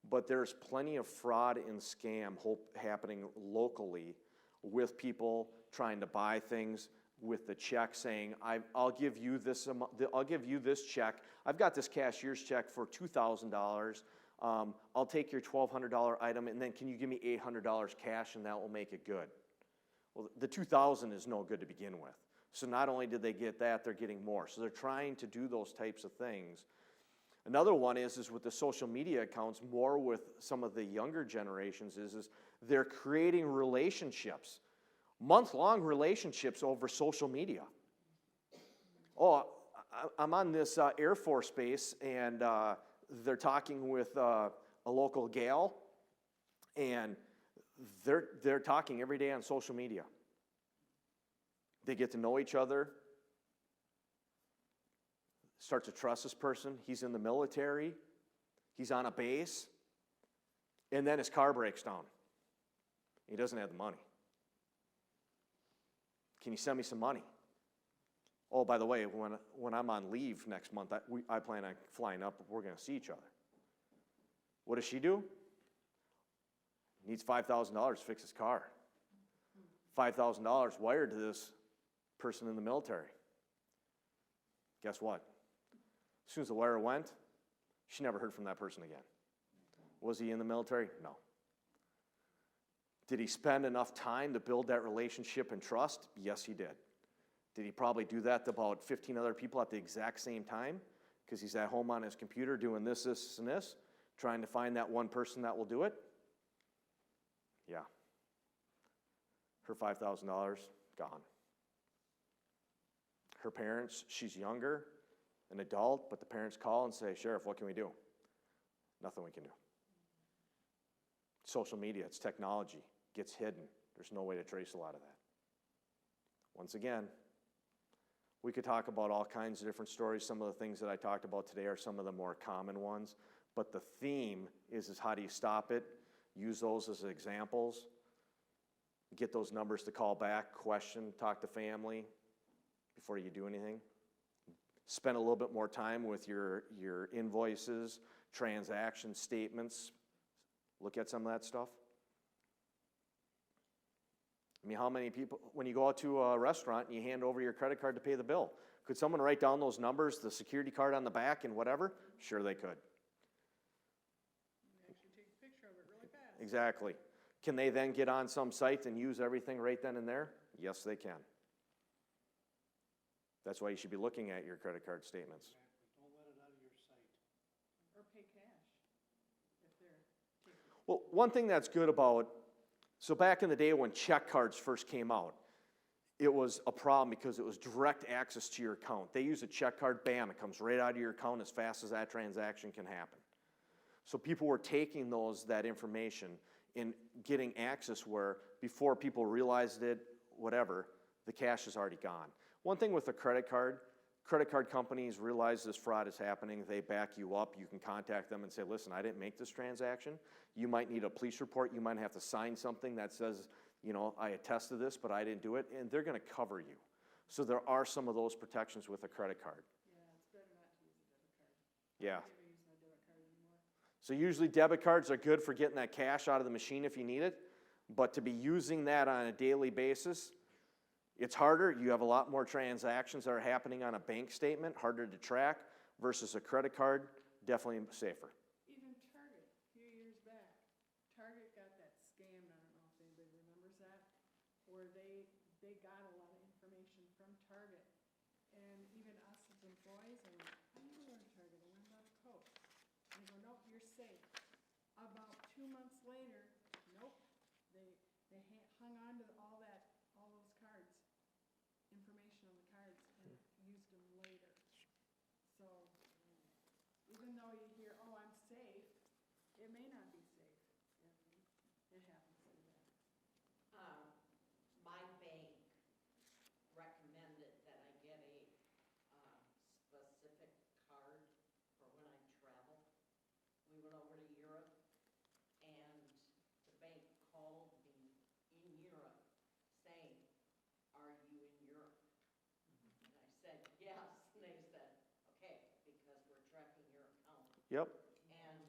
but there's plenty of fraud and scam happening locally with people trying to buy things with the check saying, I'll give you this check. I've got this cashier's check for $2,000. I'll take your $1,200 item, and then can you give me $800 cash, and that will make it good. Well, the $2,000 is no good to begin with. So not only did they get that, they're getting more. So they're trying to do those types of things. Another one is with the social media accounts, more with some of the younger generations, is they're creating relationships, month-long relationships over social media. Oh, I'm on this Air Force base, and they're talking with a local gal, and they're talking every day on social media. They get to know each other, start to trust this person. He's in the military, he's on a base, and then his car breaks down. He doesn't have the money. Can you send me some money? Oh, by the way, when I'm on leave next month, I plan on flying up. We're going to see each other. What does she do? Needs $5,000 to fix his car. $5,000 wired to this person in the military. Guess what? As soon as the wire went, she never heard from that person again. Was he in the military? No. Did he spend enough time to build that relationship and trust? Yes, he did. Did he probably do that to about 15 other people at the exact same time? Because he's at home on his computer doing this, and this? Trying to find that one person that will do it? Yeah. Her $5,000, gone. Her parents, she's younger, an adult, but the parents call and say, Sheriff, what can we do? Nothing we can do. Social media, it's technology, gets hidden. There's no way to trace a lot of that. Once again, we could talk about all kinds of different stories. Some of the things that I talked about today are some of the more common ones. But the theme is how do you stop it? Use those as examples. Get those numbers to call back, question, talk to family before you do anything. Spend a little bit more time with your invoices, transaction statements. Look at some of that stuff. I mean, how many people, when you go out to a restaurant and you hand over your credit card to pay the bill, could someone write down those numbers, the security card on the back and whatever? Sure they could. You actually take a picture of it really fast. Exactly. Can they then get on some site and use everything right then and there? Yes, they can. That's why you should be looking at your credit card statements. Exactly. Don't let it out of your sight. Or pay cash if they're taking. Well, one thing that's good about, so back in the day when check cards first came out, it was a problem because it was direct access to your account. They use a check card, bam, it comes right out of your account as fast as that transaction can happen. So people were taking that information and getting access where before people realized it, whatever, the cash is already gone. One thing with a credit card companies realize this fraud is happening. They back you up. You can contact them and say, listen, I didn't make this transaction. You might need a police report. You might have to sign something that says, you know, I attest to this, but I didn't do it. And they're going to cover you. So there are some of those protections with a credit card. Yeah, it's better not to use a debit card. Yeah. I don't even use my debit card anymore. So usually debit cards are good for getting that cash out of the machine if you need it. But to be using that on a daily basis, it's harder. You have a lot more transactions that are happening on a bank statement, harder to track, versus a credit card, definitely safer. Even Target, a few years back, Target got that scammed, I don't know if anybody remembers that, where they got a lot of information from Target. And even us as employees, I never went to Target, I went about the coast. And they go, nope, you're safe. About 2 months later, nope, they hung on to all those cards, information on the cards, and used them later. So even though you hear, oh, I'm safe, it may not be safe. It happens like that. My bank recommended that I get a specific card for when I travel. We went over to Europe, and the bank called me in Europe saying, are you in Europe? And I said, yes. And they said, okay, because we're tracking your account. Yep. And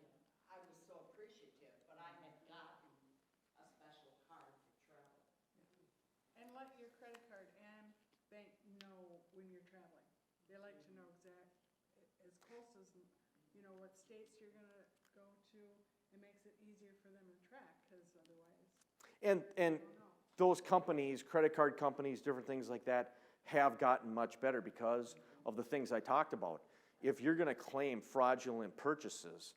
I was so appreciative, but I had gotten a special card to travel. And let your credit card and bank know when you're traveling. They like to know as close as, you know, what states you're gonna go to. It makes it easier for them to track, because otherwise, And I don't know. those companies, credit card companies, different things like that, have gotten much better because of the things I talked about. If you're going to claim fraudulent purchases,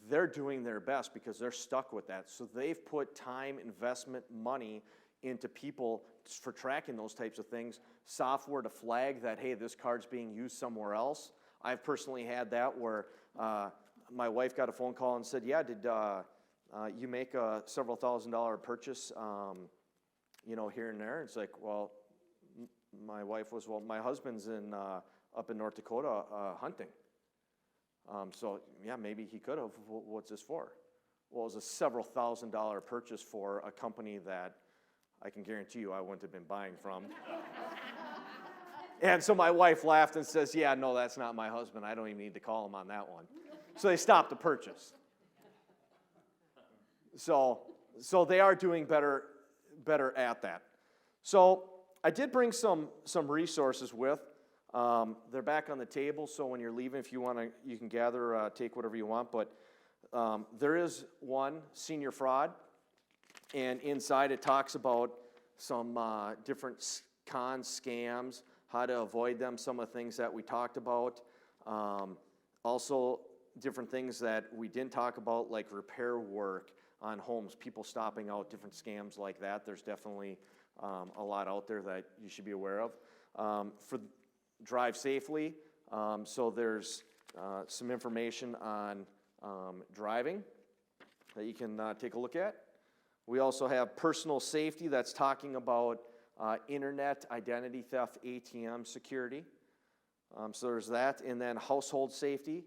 they're doing their best because they're stuck with that. So they've put time, investment, money into people for tracking those types of things, software to flag that, hey, this card's being used somewhere else. I've personally had that where my wife got a phone call and said, yeah, did you make a several $1,000 purchase, you know, here and there? It's like, well, my wife was, well, my husband's up in North Dakota hunting. So, yeah, maybe he could have. What's this for? Well, it was a several $1,000 purchase for a company that I can guarantee you I wouldn't have been buying from. And so my wife laughed and says, yeah, no, that's not my husband. I don't even need to call him on that one. So they stopped the purchase. So they are doing better at that. So I did bring some resources with. They're back on the table, so when you're leaving, if you want to, you can gather, take whatever you want. But there is one, Senior Fraud, and inside it talks about some different cons, scams, how to avoid them, some of the things that we talked about. Also, different things that we didn't talk about, like repair work on homes, people stopping out, different scams like that. There's definitely a lot out there that you should be aware of. For drive safely, so there's some information on driving that you can take a look at. We also have personal safety, that's talking about internet identity theft, ATM security. So there's that. And then household safety,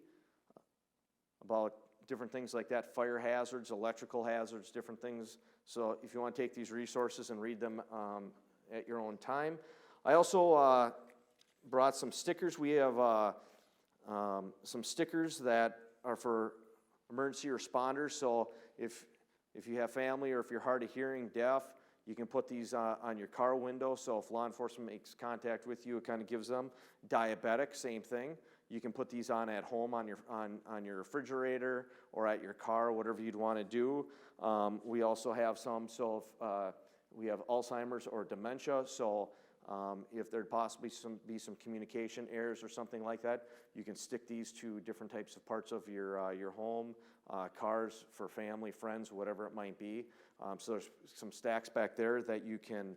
about different things like that, fire hazards, electrical hazards, different things. So if you want to take these resources and read them at your own time. I also brought some stickers. We have some stickers that are for emergency responders. So if you have family or if you're hard of hearing, deaf, you can put these on your car window. So if law enforcement makes contact with you, it kind of gives them. Diabetic, same thing. You can put these on at home on your refrigerator or at your car, whatever you'd want to do. We also have some, so if we have Alzheimer's or dementia, so if there'd possibly be some communication errors or something like that, you can stick these to different types of parts of your home, cars for family, friends, whatever it might be. So there's some stacks back there that you can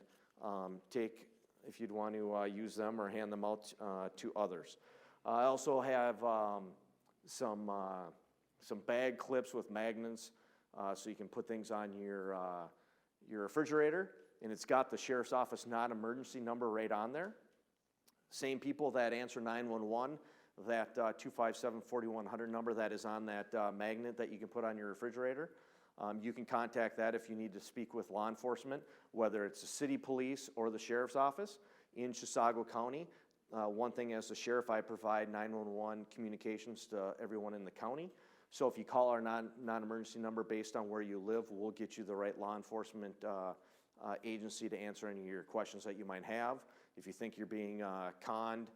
take if you'd want to use them or hand them out to others. I also have some bag clips with magnets, so you can put things on your refrigerator, and it's got the Sheriff's Office non-emergency number right on there. Same people that answer 911, that 257-4100 number that is on that magnet that you can put on your refrigerator. You can contact that if you need to speak with law enforcement, whether it's the city police or the Sheriff's Office in Chisago County. One thing, as the sheriff, I provide 911 communications to everyone in the county. So if you call our non-emergency number based on where you live, we'll get you the right law enforcement agency to answer any of your questions that you might have. If you think you're being conned,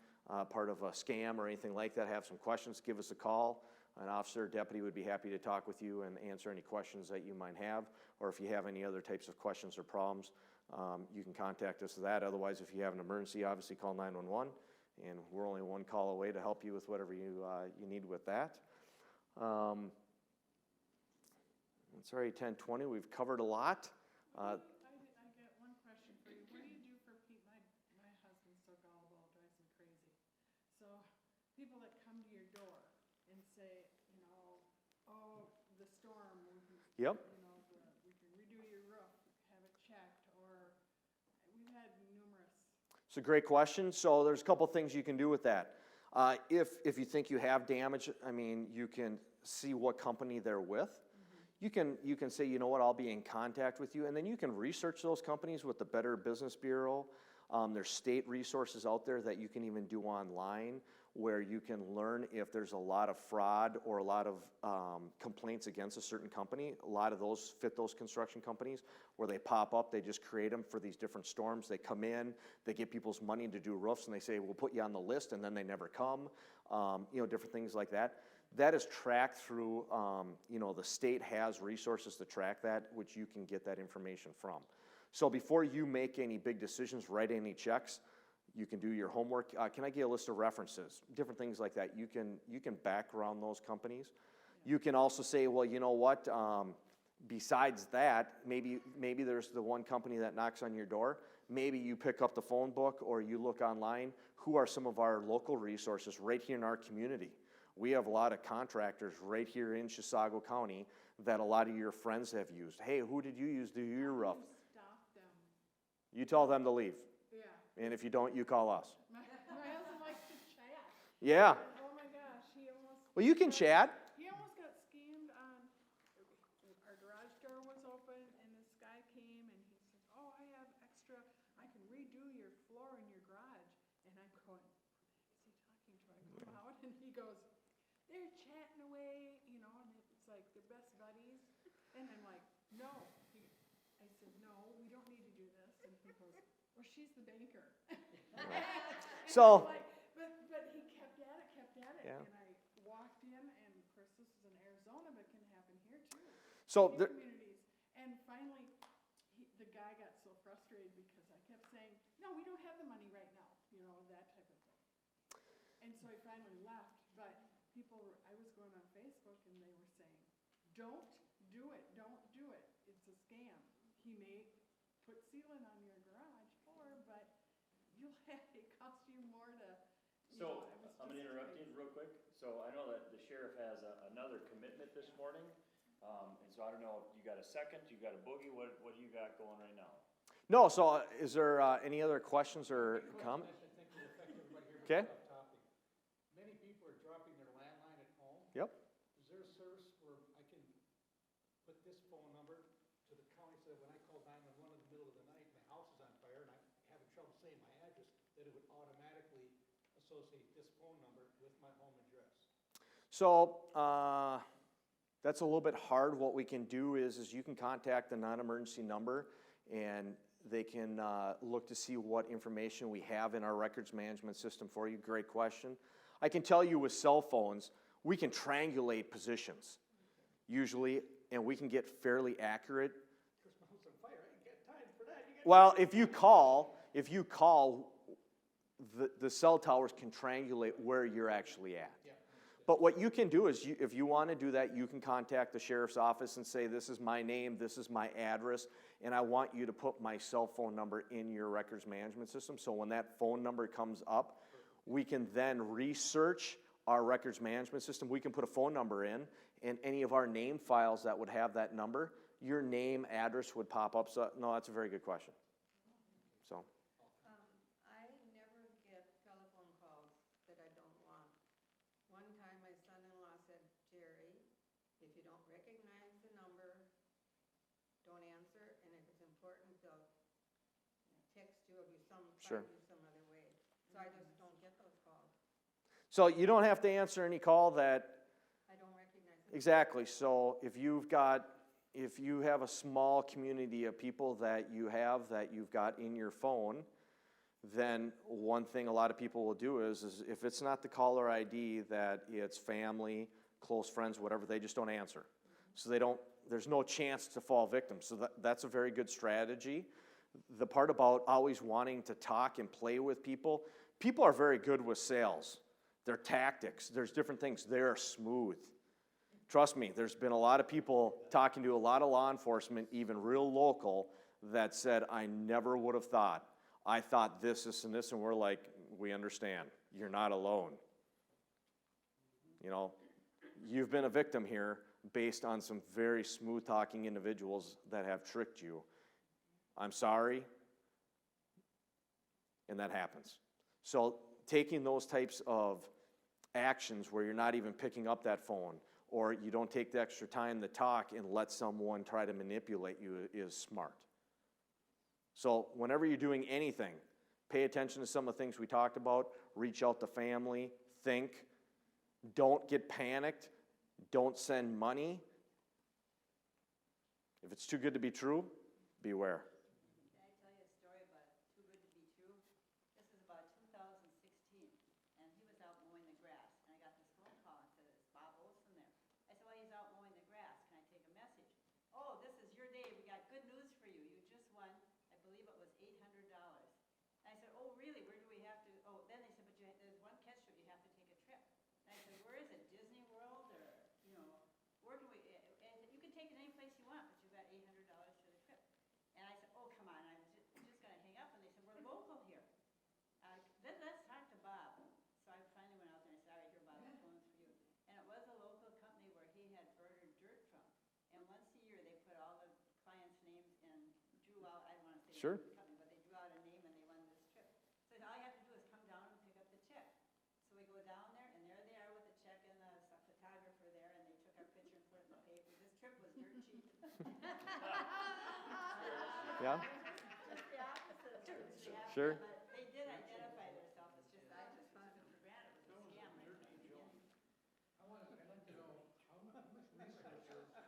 part of a scam or anything like that, have some questions, give us a call. An officer or deputy would be happy to talk with you and answer any questions that you might have. Or if you have any other types of questions or problems, you can contact us with that. Otherwise, if you have an emergency, obviously call 911, and we're only one call away to help you with whatever you need with that. It's already 10:20. We've covered a lot. I get one question for you. What do you do for people? My husband's so gullible, it drives me crazy. So people that come to your door and say, oh, the storm, we can, Yep. we can redo your roof, have it checked, or we've had numerous. It's a great question. So there's a couple things you can do with that. If you think you have damage, I mean, you can see what company they're with. You can say, you know what, I'll be in contact with you, and then you can research those companies with the Better Business Bureau. There's state resources out there that you can even do online, where you can learn if there's a lot of fraud or a lot of complaints against a certain company. A lot of those fit those construction companies where they pop up. They just create them for these different storms. They come in, they get people's money to do roofs, and they say, we'll put you on the list, and then they never come. Different things like that. That is tracked through, the state has resources to track that, which you can get that information from. So before you make any big decisions, write any checks, you can do your homework. Can I get a list of references? Different things like that. You can background those companies. You can also say, well, you know what? Besides that, maybe there's the one company that knocks on your door. Maybe you pick up the phone book or you look online. Who are some of our local resources right here in our community? We have a lot of contractors right here in Chisago County that a lot of your friends have used. Hey, who did you use to do your roof? Stop them. You tell them to leave. Yeah. And if you don't, you call us. My husband likes to chat. Yeah. Oh my gosh, he almost. Well, you can chat. He almost got scammed on. Our garage door was open, and this guy came and he said, "Oh, I have extra. I can redo your floor in your garage." And I'm going, "Who the heck is he talking to?" I go out, and he goes, "They're chatting away, and it's like they're best buddies." And I'm like, "No." I said, "No, we don't need to do this." And he goes, "Well, she's the banker." So. But he kept at it. Yeah. And I walked in, and of course this is in Arizona, but can happen here too. So In there, communities. And finally, the guy got so frustrated because I kept saying, "No, we don't have the money right now," that type of thing. And so he finally left, but I was going on Facebook Facebook and they were saying, don't do it, don't do it, it's a scam. He may put sealant on your garage but you'll have, it costs you more to, you know, So, it was I'm gonna just interrupt like- you real quick. So I know that the sheriff has another commitment this morning. And so I don't know, if you got a second, you got a boogie, what do you got going right now? No, so is there any other questions or comments? I think will affect everybody here, but Okay. it's off topic. Many people are dropping their landline at home. Yep. Is there a service where I can put this phone number to the county so that when I call 911 in the middle of the night, my house is on fire and I'm having trouble saying my address, that it would automatically associate this phone number with my home address? So that's a little bit hard. What we can do is you can contact the non-emergency number and they can look to see what information we have in our records management system for you. Great question. I can tell you with cell phones, we can triangulate positions usually, and we can get fairly accurate. Because my house is on fire, I ain't got time for that. Well, if you call, the cell towers can triangulate where you're actually at. Yeah. But what you can do is, if you want to do that, you can contact the sheriff's office and say, this is my name, this is my address, and I want you to put my cell phone number in your records management system. So when that phone number comes up, we can then research our records management system. We can put a phone number in, and any of our name files that would have that number, your name, address would pop up. So, no, that's a very good question. So. I never get telephone calls that I don't want. One time my son-in-law said, Jerry, if you don't recognize the number, don't answer, and if it's important, they'll text you or do some, Sure. find you some other way. So I just don't get those calls. So you don't have to answer any call that. I don't recognize it. Exactly. So if you have a small community of people that you've got in your phone, then one thing a lot of people will do is if it's not the caller ID, that it's family, close friends, whatever, they just don't answer. So there's no chance to fall victim. So that's a very good strategy. The part about always wanting to talk and play with people are very good with sales. Their tactics, there's different things. They're smooth. Trust me, there's been a lot of people talking to a lot of law enforcement, even real local, that said, I never would have thought. I thought this, and this, and we're like, we understand. You're not alone. You know, you've been a victim here based on some very smooth-talking individuals that have tricked you. I'm sorry, and that happens. So taking those types of actions where you're not even picking up that phone, or you don't take the extra time to talk and let someone try to manipulate you is smart. So whenever you're doing anything, pay attention to some of the things we talked about, reach out to family, think, don't get panicked, don't send money. If it's too good to be true, beware. Can I tell you a story about too good to be true? This is about 2016, and he was out mowing the grass, and I got this phone call and said, is Bob Olson there? I said, well, he's out mowing the grass. Can I take a message? Oh, this is your day. We got good news for you. You just won, I believe it was $800. And I said, oh, really? Where do we have to? Oh, then they said, but there's one catch to it. You have to take a trip. And I said, where is it? Disney World or, you know, where can we? And you can take it any place you want, but you got $800 for the trip. And I said, oh, come on, I'm just going to hang up. And they said, we're local here. Then let's talk to Bob. So I finally went out there and said, all right, here, Bob, the phone's for you. And it was a local company where he had ordered dirt from. And once a year, they put all the clients' names and drew out, I don't want to say Sure. the name of the company, but they drew out a name and they won this trip. So all you have to do is come down and pick up the check. So we go down there, and there they are with the check and the photographer there, and they took our picture and put it in the paper. This trip was dirt cheap. Yeah? Just the opposite of dirt cheap. Sure. But they did identify themselves. It's just, I just took it for granted. It was a scam right from the beginning. I'd like to know, how much resources and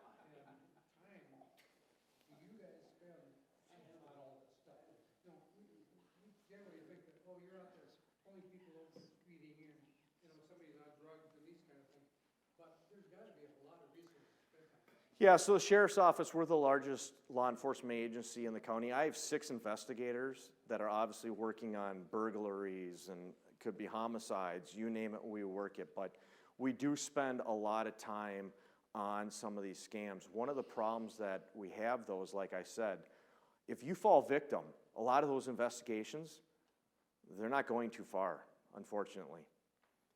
time do you guys spend on all this stuff? You know, we generally think that, oh, you're out there pulling people over speeding and, you know, somebody's on drugs and these kind of things. But there's gotta be a lot of resources spent on that. Yeah, so the sheriff's office, we're the largest law enforcement agency in the county. I have 6 investigators that are obviously working on burglaries and could be homicides, you name it, we work it. But we do spend a lot of time on some of these scams. One of the problems that we have, though, is, like I said, if you fall victim, a lot of those investigations, they're not going too far, unfortunately.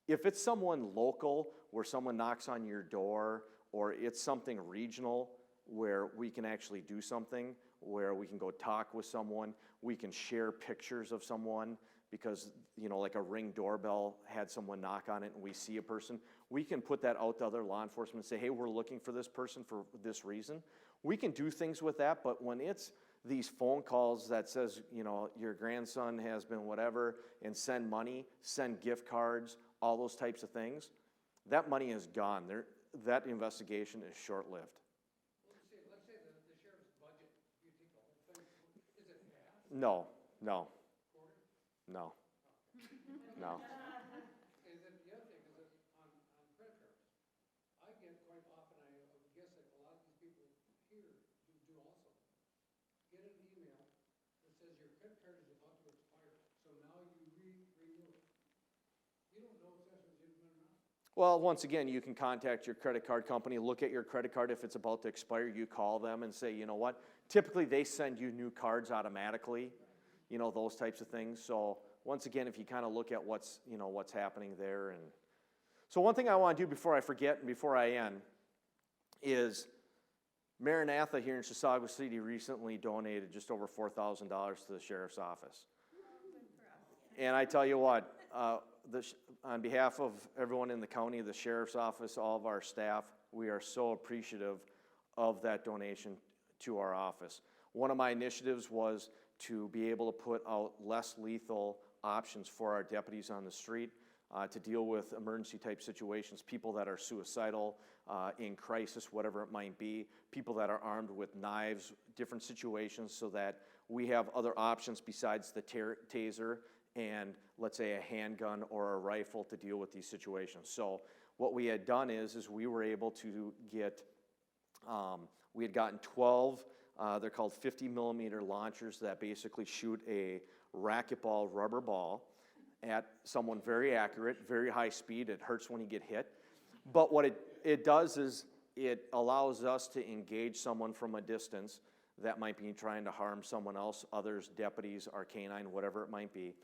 If it's someone local, where someone knocks on your door, or it's something regional, where we can actually do something, where we can go talk with someone, we can share pictures of someone, because, you know, like a Ring doorbell had someone knock on it and we see a person, we can put that out to other law enforcement and say, hey, we're looking for this person for this reason. We can do things with that, but when it's these phone calls that says, you know, your grandson has been whatever, and send money, send gift cards, all those types of things, that money is gone. That investigation is short-lived. Let's say the sheriff's budget, you take the whole thing, is it half? No. Quarter? No. And then the other thing is that on credit cards, I get quite often, I would guess that a lot of these people here do also, get an email that says your credit card is about to expire, so now you renew it. You don't know if that's legitimate or not. Well, once again, you can contact your credit card company, look at your credit card. If it's about to expire, you call them and say, you know what? Typically, they send you new cards automatically, you know, those types of things. So once again, if you kind of look at what's happening there. And so one thing I want to do before I forget and before I end is Maranatha here in Chisago City recently donated just over $4,000 to the sheriff's office. And I tell you what, on behalf of everyone in the county, the sheriff's office, all of our staff, we are so appreciative of that donation to our office. One of my initiatives was to be able to put out less lethal options for our deputies on the street to deal with emergency type situations, people that are suicidal, in crisis, whatever it might be, people that are armed with knives, different situations, so that we have other options besides the taser and, let's say, a handgun or a rifle to deal with these situations. So what we had done is we were able to get, we had gotten 12, they're called 50 millimeter launchers that basically shoot a racquetball rubber ball at someone very accurate, very high speed. It hurts when you get hit. But what it does is it allows us to engage someone from a distance that might be trying to harm someone else, others, deputies, our canine, whatever it might be.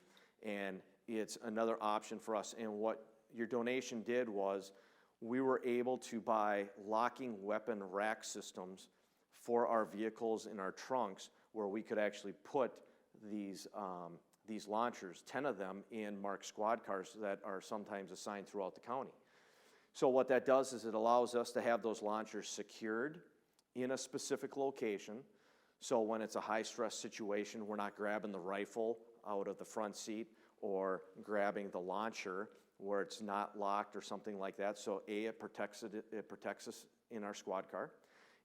And it's another option for us. And what your donation did was we were able to buy locking weapon rack systems for our vehicles in our trunks, where we could actually put these launchers, 10 of them, in marked squad cars that are sometimes assigned throughout the county. So what that does is it allows us to have those launchers secured in a specific location. So when it's a high-stress situation, we're not grabbing the rifle out of the front seat or grabbing the launcher where it's not locked or something like that. So A, it protects us in our squad car.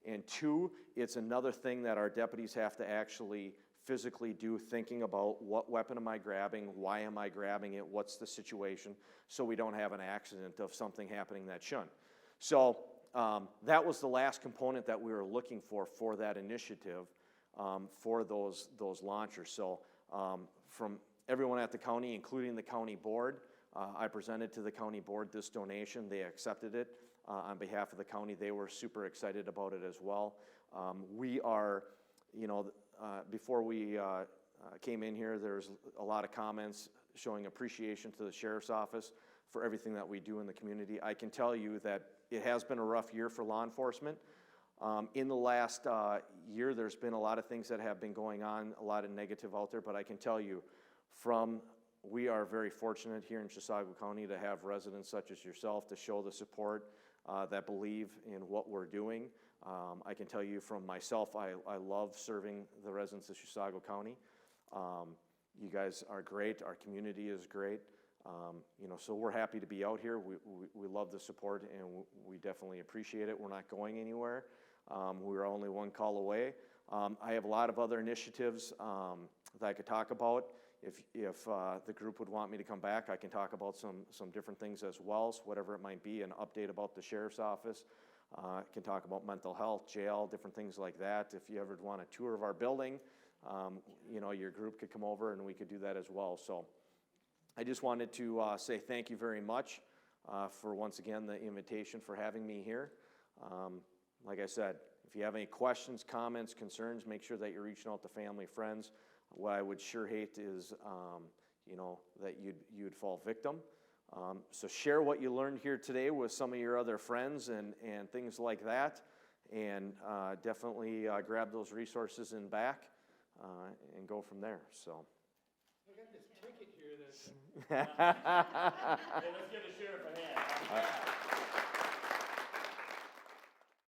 And two, it's another thing that our deputies have to actually physically do, thinking about what weapon am I grabbing, why am I grabbing it, what's the situation, so we don't have an accident of something happening that shouldn't. So that was the last component that we were looking for that initiative, for those launchers. So from everyone at the county, including the county board, I presented to the county board this donation. They accepted it on behalf of the county. They were super excited about it as well. We are, before we came in here, there's a lot of comments showing appreciation to the sheriff's office for everything that we do in the community. I can tell you that it has been a rough year for law enforcement. In the last year, there's been a lot of things that have been going on, a lot of negative out there, but I can tell you we are very fortunate here in Chisago County to have residents such as yourself to show the support that believe in what we're doing. I can tell you from myself, I love serving the residents of Chisago County. You guys are great. Our community is great. So we're happy to be out here. We love the support, and we definitely appreciate it. We're not going anywhere. We're only one call away. I have a lot of other initiatives that I could talk about. If the group would want me to come back, I can talk about some different things as well, so whatever it might be, an update about the sheriff's office. I can talk about mental health, jail, different things like that. If you ever want a tour of our building, your group could come over and we could do that as well. So I just wanted to say thank you very much for, once again, the invitation for having me here. Like I said, if you have any questions, comments, concerns, make sure that you're reaching out to family, friends. What I would sure hate is, that you'd fall victim. So share what you learned here today with some of your other friends and things like that. And definitely grab those resources in back and go from there. So. I got this ticket here that. Hey, let's give the sheriff a hand.